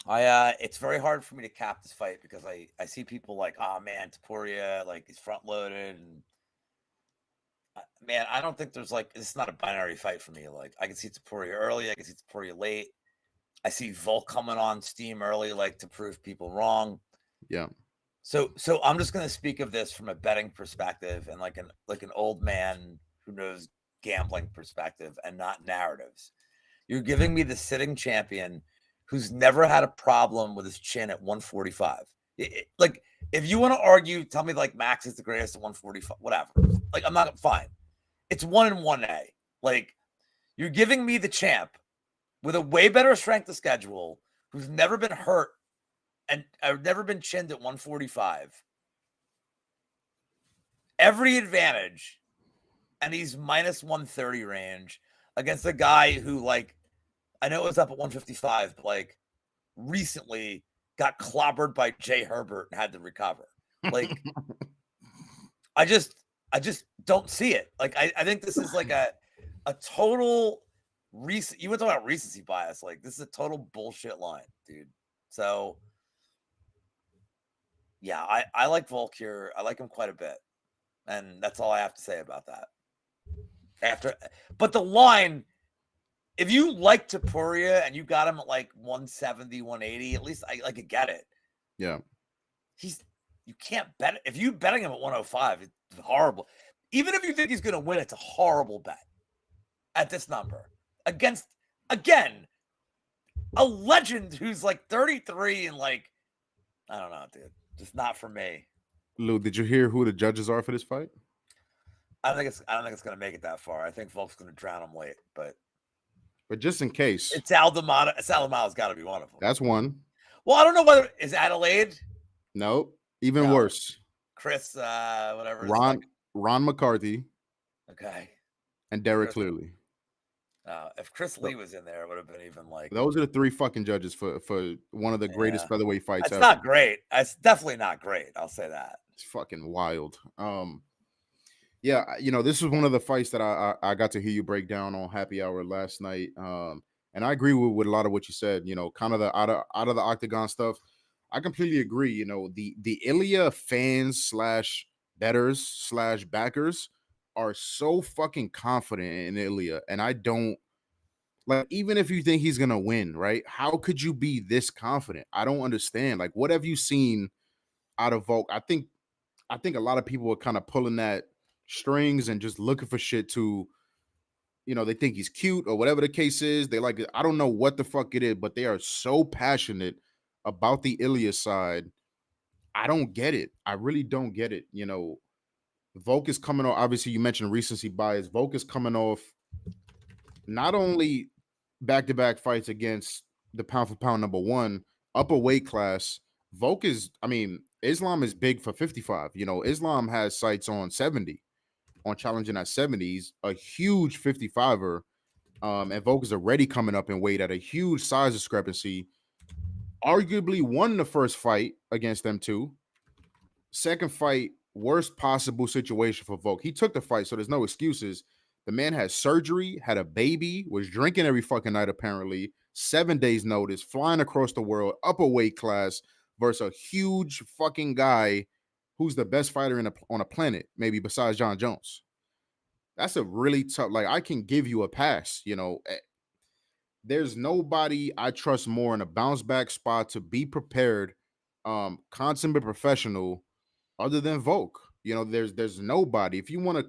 It's very hard for me to cap this fight because I see people like, oh man, Topuria, like he's front loaded, and man, I don't think there's like it's not a binary fight for me. Like I can see Topuria early, I can see Topuria late. I see Volk coming on steam early, like to prove people wrong. Yeah. So I'm just gonna speak of this from a betting perspective and like an old man who knows gambling perspective and not narratives. You're giving me the sitting champion who's never had a problem with his chin at 145. Like, if you want to argue, tell me like Max is the greatest at 145, whatever. Like, I'm not fine. It's 1 and 1A. Like, you're giving me the champ with a way better strength of schedule who's never been hurt and I've never been chinned at 145. Every advantage, and he's minus 130 range against a guy who, like, I know it was up at 155, but like recently got clobbered by Jay Herbert and had to recover. Like, I just don't see it. Like, I think this is like a total recent. You were talking about recency bias. Like, this is a total bullshit line, dude. So, yeah, I like Volk here. I like him quite a bit, and that's all I have to say about that. But the line. If you like Topuria and you got him at like 170, 180, at least I get it. Yeah. You can't bet. If you betting him at 105, it's horrible. Even if you think he's going to win, it's a horrible bet at this number against, again, a legend who's like 33 and like, I don't know, dude. Just not for me. Lou, did you hear who the judges are for this fight? I don't think it's going to make it that far. I think Volk's going to drown him late, but just in case, it's Aldamado. Aldamado's got to be one of them. That's one. Well, I don't know whether is Adelaide. Nope. Even worse. Chris, whatever. Ron McCarthy. Okay. And Derek Clearly. If Chris Lee was in there, it would have been even like. Those are the 3 fucking judges for one of the greatest featherweight fights ever. It's not great. It's definitely not great. I'll say that. It's fucking wild. Yeah, this is one of the fights that I got to hear you break down on Happy Hour last night. And I agree with a lot of what you said, kind of the out of the octagon stuff. I completely agree. The Ilya fans / betters / backers are so fucking confident in Ilya. And I don't like, even if you think he's gonna win, right? How could you be this confident? I don't understand. Like, what have you seen out of Volk? I think a lot of people are kind of pulling that strings and just looking for shit to, they think he's cute or whatever the case is. They like it. I don't know what the fuck it is, but they are so passionate about the Ilya side. I don't get it. I really don't get it. Volk is coming off. Obviously, you mentioned recency bias. Volk is coming off not only back-to-back fights against the pound for pound number one, upper weight class. Volk is, I mean, Islam is big for 55. You know, Islam has sights on 70, on challenging at 70s, a huge 55er. And Volk is already coming up in weight at a huge size discrepancy. Arguably won the first fight against them two. Second fight, worst possible situation for Volk. He took the fight, so there's no excuses. The man had surgery, had a baby, was drinking every fucking night, apparently. 7 days notice, flying across the world, upper weight class, versus a huge fucking guy who's the best fighter on a planet, maybe besides John Jones. That's a really tough, like, I can give you a pass, you know. There's nobody I trust more in a bounce back spot to be prepared, consummate professional other than Volk. You know, there's nobody. If you want to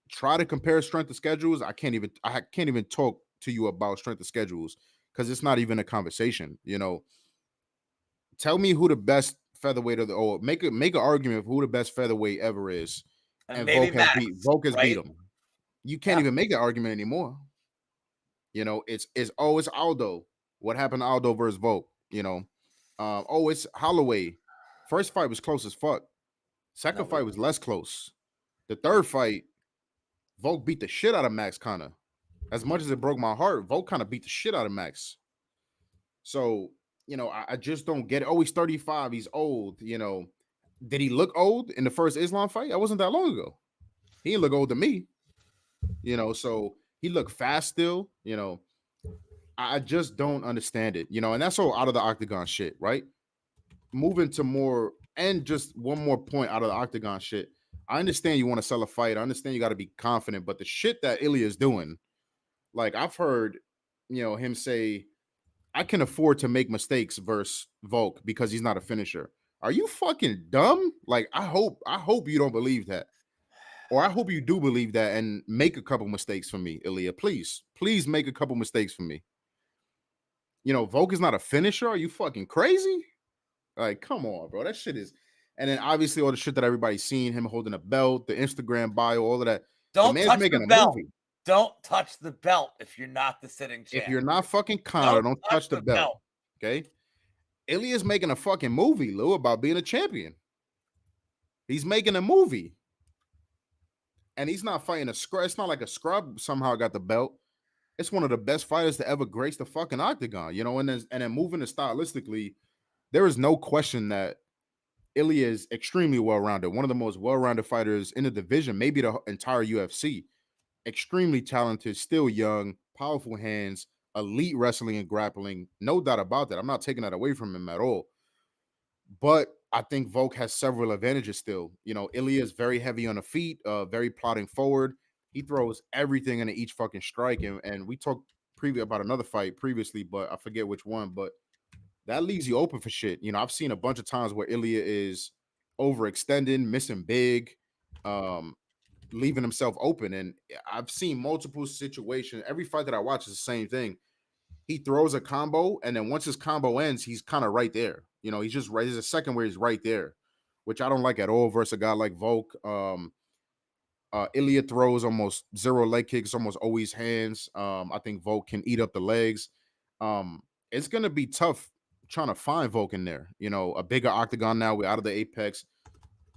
try to compare strength of schedules, I can't even talk to you about strength of schedules because it's not even a conversation. You know, tell me who the best featherweight of the or make an argument of who the best featherweight ever is, And and maybe Max, Volk has beat right? him. You can't Yeah. even make an argument anymore. You know, it's Aldo. What happened to Aldo versus Volk? You know, it's Holloway. First fight was close as fuck. No, Second we, fight was less close. The we, third fight, Volk beat the shit out of Max Connor. As much as it broke my heart, Volk kind of beat the shit out of Max. So, you know, I just don't get it. Oh, he's 35. He's old. You know, did he look old in the first Islam fight? That wasn't that long ago. He didn't look old to me. You know, so he looked fast still. You know, I just don't understand it. You know, and that's all out of the octagon shit, right? Moving to more, and just one more point out of the octagon shit. I understand you want to sell a fight. I understand you got to be confident, but the shit that Ilya is doing, like I've heard, you know, him say, I can afford to make mistakes versus Volk because he's not a finisher. Are you fucking dumb? Like I hope you don't believe that. Or I hope you do believe that and make a couple mistakes for me, Ilya. Please make a couple mistakes for me. You know, Volk is not a finisher. Are you fucking crazy? Like, come on, bro. That shit is. And then obviously all the shit that everybody's seen, him holding a belt, the Instagram bio, all of that. The don't man's touch the making a belt. movie. Don't touch the belt if you're not the sitting If champ. you're not fucking Connor, Don't don't touch touch the the belt. belt. Okay. Ilya's making a fucking movie, Lou, about being a champion. He's making a movie. And he's not fighting a scrub. It's not like a scrub somehow got the belt. It's one of the best fighters to ever grace the fucking octagon, you know, and then moving it stylistically, there is no question that Ilya is extremely well-rounded, one of the most well-rounded fighters in the division, maybe the entire UFC. Extremely talented, still young, powerful hands, elite wrestling and grappling. No doubt about that. I'm not taking that away from him at all. But I think Volk has several advantages still. You know, Ilya is very heavy on the feet, very plotting forward. He throws everything into each fucking strike. And we talked about another fight previously, but I forget which one. But that leaves you open for shit. You know, I've seen a bunch of times where Ilya is overextending, missing big, um, leaving himself open. And I've seen multiple situations. Every fight that I watch is the same thing. He throws a combo, and then once his combo ends, he's kind of right there. You know, he's just right. There's a second where he's right there, which I don't like at all versus a guy like Volk. Ilya throws almost zero leg kicks, almost always hands. I think Volk can eat up the legs. It's gonna be tough trying to find Volk in there. You know, a bigger octagon now. We're out of the apex.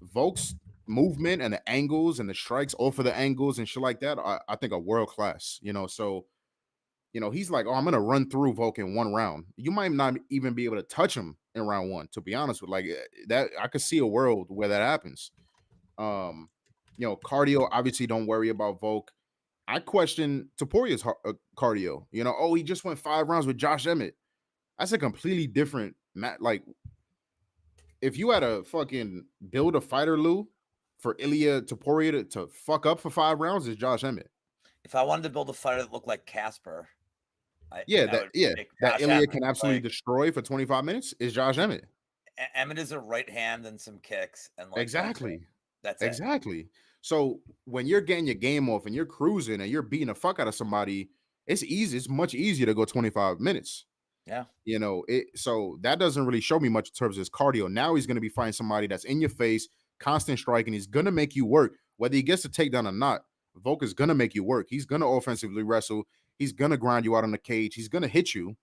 Volk's movement and the angles and the strikes off of the angles and shit like that, I think are world class. You know, so you know, he's like, oh, I'm gonna run through Volk in one round. You might not even be able to touch him in round one, to be honest with that. I could see a world where that happens. Um, you know, cardio, obviously don't worry about Volk. I question Topuria's cardio. You know, oh, he just went 5 rounds with Josh Emmett. That's a completely different like if you had a fucking build a fighter, Lou, for Ilya Topuria to fuck up for 5 rounds, is Josh Emmett. If I wanted to build a fighter that looked like Casper, I would Yeah, make that Josh Ilya Emmett. can absolutely Like destroy for 25 minutes is Josh Emmett. Emmett is a right hand and some kicks, and like that's it. Exactly. That's it. Exactly. So when you're getting your game off and you're cruising and you're beating the fuck out of somebody, it's easy. It's much easier to go 25 minutes. Yeah. You know, so that doesn't really show me much in terms of his cardio. Now he's going to be fighting somebody that's in your face, constant striking. He's going to make you work, whether he gets to takedown or not. Volk is going to make you work. He's going to offensively wrestle. He's going to grind you out on the cage. He's going to hit you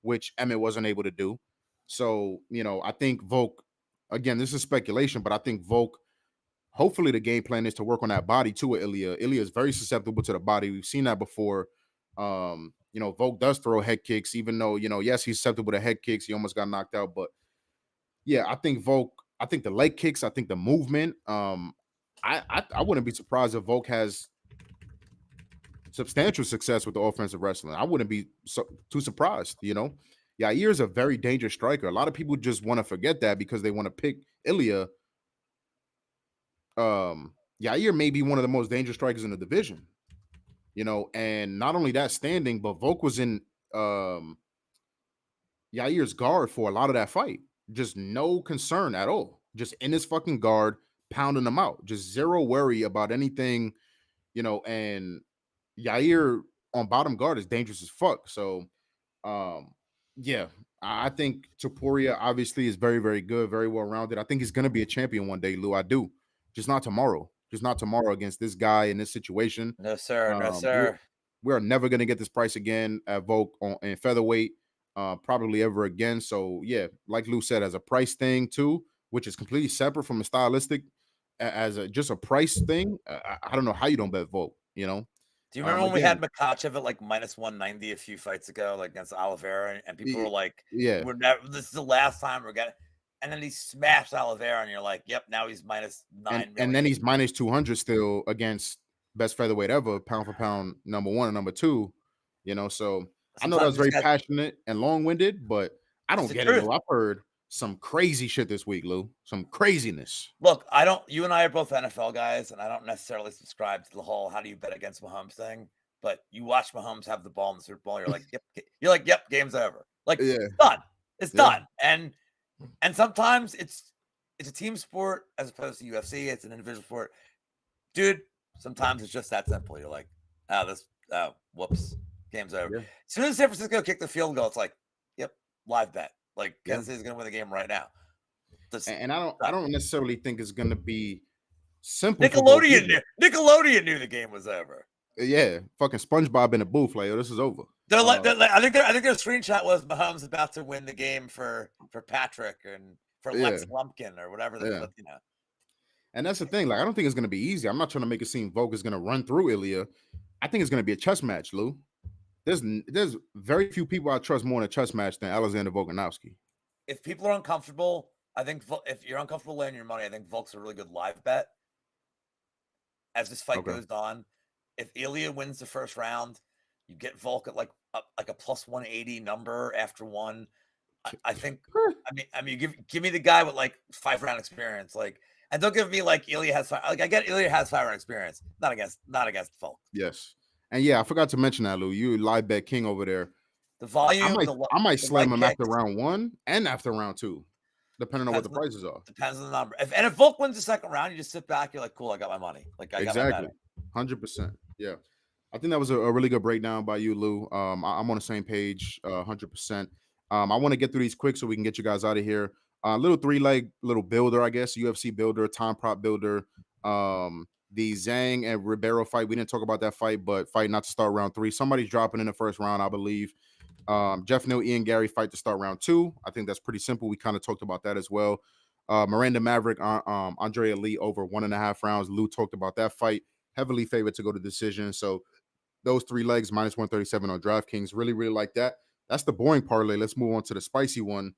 which Emmett wasn't able to do. So, I think Volk, again, this is speculation, but I think Volk, hopefully the game plan is to work on that body too with Ilya. Ilya is very susceptible to the body. We've seen that before. Volk does throw head kicks, even though, yes, he's susceptible to head kicks. He almost got knocked out. But yeah, I think the leg kicks, I think the movement. I wouldn't be surprised if Volk has substantial success with the offensive wrestling. I wouldn't be too surprised, Yair is a very dangerous striker. A lot of people just want to forget that because they want to pick Ilya. Yair may be one of the most dangerous strikers in the division, and not only that standing, but Volk was in Yair's guard for a lot of that fight. Just no concern at all. Just in his fucking guard, pounding him out. Just zero worry about anything, and Yair on bottom guard is dangerous as fuck. So, yeah, I think Topuria obviously is very, very good, very well rounded. I think he's gonna be a champion one day, Lou. I do, just not tomorrow. Just not tomorrow against this guy in this situation. No, sir. No, Um, sir. we're never gonna get this price again at Volk in featherweight, probably ever again. So yeah, like Lou said, as a price thing too, which is completely separate from a stylistic, as just a price thing. I don't know how you don't bet Volk. Do you remember when we Again, had Makachev at like minus 190 a few fights ago, like against Oliveira, and people were like, yeah, this is the last time we're getting. And then he smashed Oliveira, and you're like, yep, now he's minus 9 million. and then he's minus 200 still against best featherweight ever, pound for pound, number one and number two. So I know that was very passionate and long winded, but I don't get it, Lou. I've heard some crazy shit this week, Lou. Some craziness. Look, you and I are both NFL guys, and I don't necessarily subscribe to the whole "how do you bet against Mahomes" thing. But you watch Mahomes have the ball in the Super Bowl, you're like, yep, game's over. Like, Yeah. it's done. It's done. And sometimes it's a team sport as opposed to UFC. It's an individual sport, dude. Sometimes it's just that simple. You're like, whoops, game's over. Yeah. As soon as San Francisco kicked the field goal, it's like, yep, live bet. Like, Kansas City's gonna win the game right now. And I don't necessarily think it's gonna be simple. Nickelodeon knew the game was over. Yeah, fucking SpongeBob in the booth, like, this is over. I think their screenshot was Mahomes about to win the game for Patrick and for Lex Lumpkin or whatever. And that's the thing. Like, I don't think it's gonna be easy. I'm not trying to make it seem Volk is gonna run through Ilya. I think it's gonna be a chess match, Lou. There's very few people I trust more in a chess match than Alexander Volkanovski. If people are uncomfortable, I think if you're uncomfortable laying your money, I think Volk's a really good live bet. As this fight goes on, if Ilya wins the first round, you get Volk at like a plus 180 number after one. I think. I mean, give me the guy with like 5-round experience, like, and don't give me like Ilya has I get Ilya has 5-round experience, not against Volk. Yes, and yeah, I forgot to mention that, Lou. You live bet king over there. The volume. I might slam him after round 1 and after round 2. Depending on what the prices are. Depends on the number. If Volk wins the second round, you just sit back. You're like, cool, I got my money. Like, I got my money. 100%. Yeah. I think that was a really good breakdown by you, Lou. I'm on the same page, 100%. I want to get through these quick so we can get you guys out of here. Little 3-leg, little builder, I guess. UFC builder, time prop builder. The Zhang and Ribeiro fight. We didn't talk about that fight, but fight not to start round 3. Somebody's dropping in the first round, I believe. Jeff Neal, Ian Gary fight to start round 2. I think that's pretty simple. We kind of talked about that as well. Miranda Maverick, Andrea Lee over 1.5 rounds. Lou talked about that fight. Heavily favored to go to decision. So those 3 legs, minus 137 on DraftKings. Really, really like that. That's the boring parlay. Let's move on to the spicy one.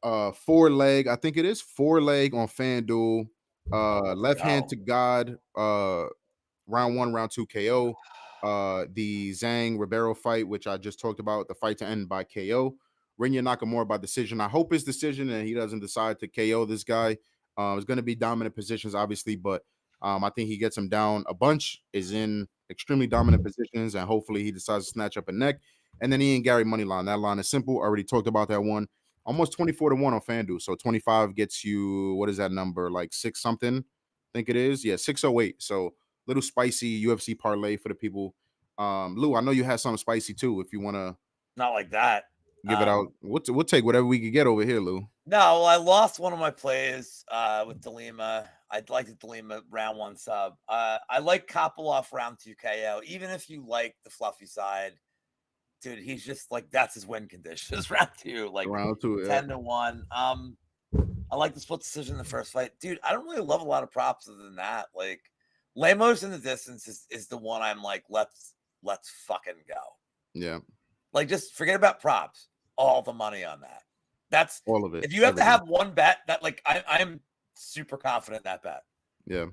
4-leg, I think it is 4-leg on FanDuel. Left hand to God. Round 1, round 2 KO. The Zhang Ribeiro fight, which I just talked about, the fight to end by KO. Rinya Nakamura by decision. I hope it's decision and he doesn't decide to KO this guy. It's going to be dominant positions, obviously, but I think he gets him down a bunch, is in extremely dominant positions, and hopefully he decides to snatch up a neck. And then Ian Gary money line. That line is simple. Already talked about that one. Almost 24-1 on FanDuel. So 25 gets you, what is that number? Like 6 something, I think it is. Yeah, 608. So little spicy UFC parlay for the people. Lou, I know you had something spicy too. If you want to, not like that, give it out. We'll take whatever we can get over here, Lou. No, well, I lost one of my plays with DeLima. I'd like the DeLima round 1 sub. I like Kopylov round 2 KO. Even if you like the fluffy side, dude, he's just like that's his win conditions. Round 2, like Round 2, 10-1. I like the split decision in the first fight, dude. I don't really love a lot of props other than that. Like Lemos in the distance is the one I'm like, let's fucking go. Yeah. Like, just forget about props. All the money on that. That's all of it. If you have everything. to have one bet, that like I'm super confident in that bet. Yeah.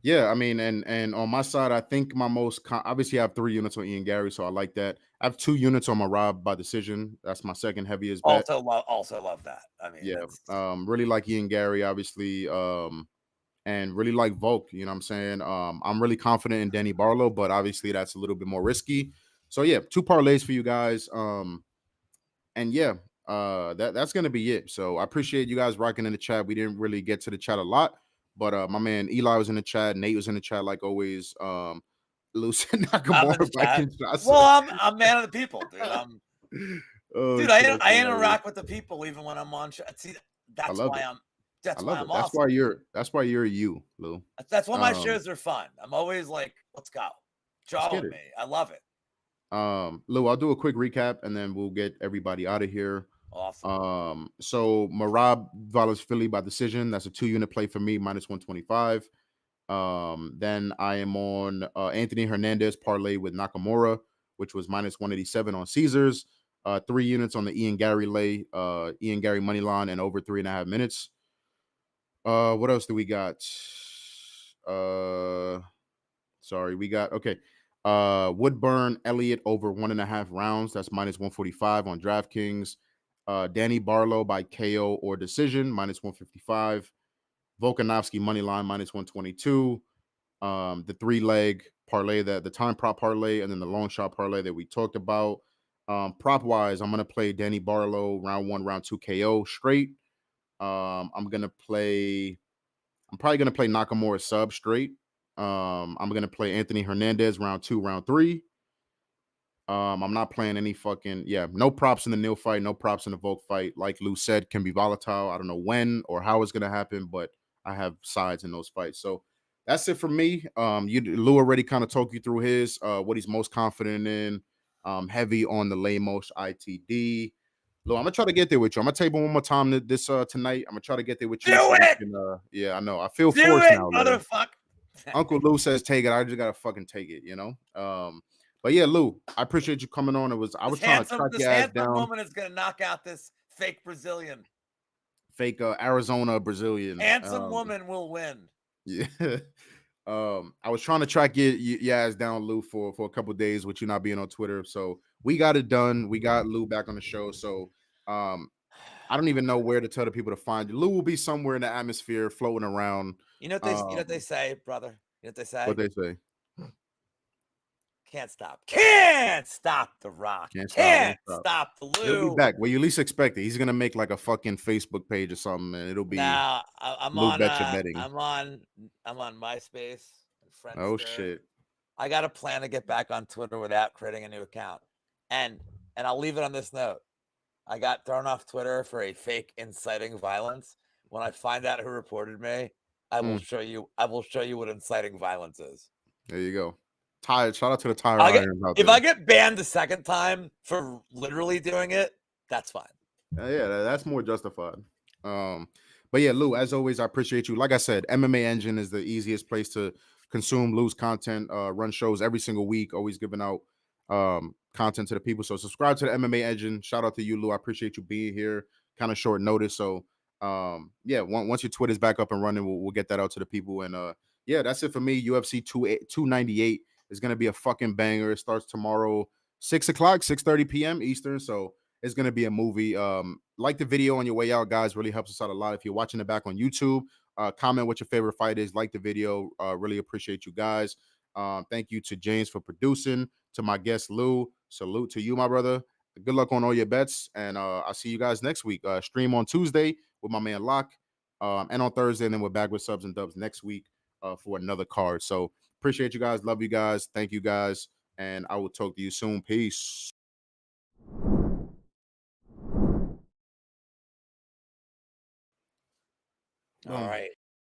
Yeah, I mean, and on my side, I think my most obviously I have 3 units on Ian Gary, so I like that. I have 2 units on my Rob by decision. That's my second heaviest bet. Also love that. I mean, Yeah, that's really like Ian Gary, obviously, and really like Volk. You know what I'm saying? I'm really confident in Danny Barlow, but obviously that's a little bit more risky. So yeah, 2 parlays for you guys. And yeah, that's gonna be it. So I appreciate you guys rocking in the chat. We didn't really get to the chat a lot, but my man Eli was in the chat, Nate was in the chat like always. Lucy I'm in Nakamura the by chat. Kinshasa. Well, I'm man of the people, dude. Oh, Dude, shit, I okay, interact with the people even when I'm on. See, I that's love why it. I'm. I That's why love it. I'm That's awesome. why you're you, Lou. That's why my shows are fun. I'm always like, let's go. Draw with me. I love it. Lou, I'll do a quick recap and then we'll get everybody out of here. Awesome. So Marab Valas Philly by decision. That's a 2-unit play for me, minus 125. Then I am on Anthony Hernandez parlay with Nakamura, which was minus 187 on Caesars. 3 units on the Ian Gary lay, Ian Gary money line, and over 3.5 minutes. What else do we got? Sorry, we got Woodburn Elliott over 1.5 rounds. That's minus 145 on DraftKings. Danny Barlow by KO or decision, minus 155. Volkanovski money line, minus 122. The 3-leg parlay, the time prop parlay, and then the long shot parlay that we talked about. Prop wise, I'm gonna play Danny Barlow round 1, round 2 KO straight. I'm probably gonna play Nakamura sub straight. I'm gonna play Anthony Hernandez round 2, round 3. I'm not playing any no props in the Neil fight, no props in the Volk fight. Like Lou said, can be volatile. I don't know when or how it's gonna happen, but I have sides in those fights. So that's it for me. Lou already kind of talked you through his what he's most confident in. Heavy on the Lamos ITD. Lou, I'm gonna try to get there with you. I'm gonna table one more time this tonight. I'm gonna try to get there with you. Do it! Yeah, I know. I feel Do forced it, now, Lou. motherfucker. Uncle Lou says take it. I just gotta fucking take it, you know. But yeah, Lou, I appreciate you coming on. I was trying to track your ass down. Woman is gonna knock out this fake Brazilian. Fake Arizona Brazilian. Handsome woman will win. Yeah. I was trying to track your ass down, Lou, for a couple days with you not being on Twitter. So we got it done. We got Lou back on the show. So I don't even know where to tell the people to find you. Lou will be somewhere in the atmosphere floating around. You know what they say, brother? You know what they say? What they say? Can't stop the Rock. Can't stop the Lou. He'll be back where you least expect it. He's gonna make like a fucking Facebook page or something, and it'll be. Nah, I'm Lou on. Betcha betting. I'm on MySpace. And oh shit! I got a plan to get back on Twitter without creating a new account, and I'll leave it on this note. I got thrown off Twitter for a fake inciting violence. When I find out who reported me, I will show you. I will show you what inciting violence is. There you go. Shout out to the tire irons out there. If I get banned the second time for literally doing it, that's fine. Yeah, that's more justified. But yeah, Lou, as always, I appreciate you. Like I said, MMA Engine is the easiest place to consume Lou's content. Run shows every single week, always giving out content to the people. So subscribe to the MMA Engine. Shout out to you, Lou. I appreciate you being here. Kind of short notice. So yeah, once your Twitter's back up and running, we'll get that out to the people. And yeah, that's it for me. UFC 298 is gonna be a fucking banger. It starts tomorrow, 6 o'clock, 6:30 p.m. Eastern. So it's gonna be a movie. Like the video on your way out, guys. Really helps us out a lot. If you're watching it back on YouTube, comment what your favorite fight is. Like the video. Really appreciate you guys. Thank you to James for producing. To my guest Lou, salute to you, my brother. Good luck on all your bets, and I'll see you guys next week. Stream on Tuesday with my man Locke, and on Thursday, and then we're back with subs and dubs next week for another card. So appreciate you guys. Love you guys. Thank you guys, and I will talk to you soon. Peace. All right.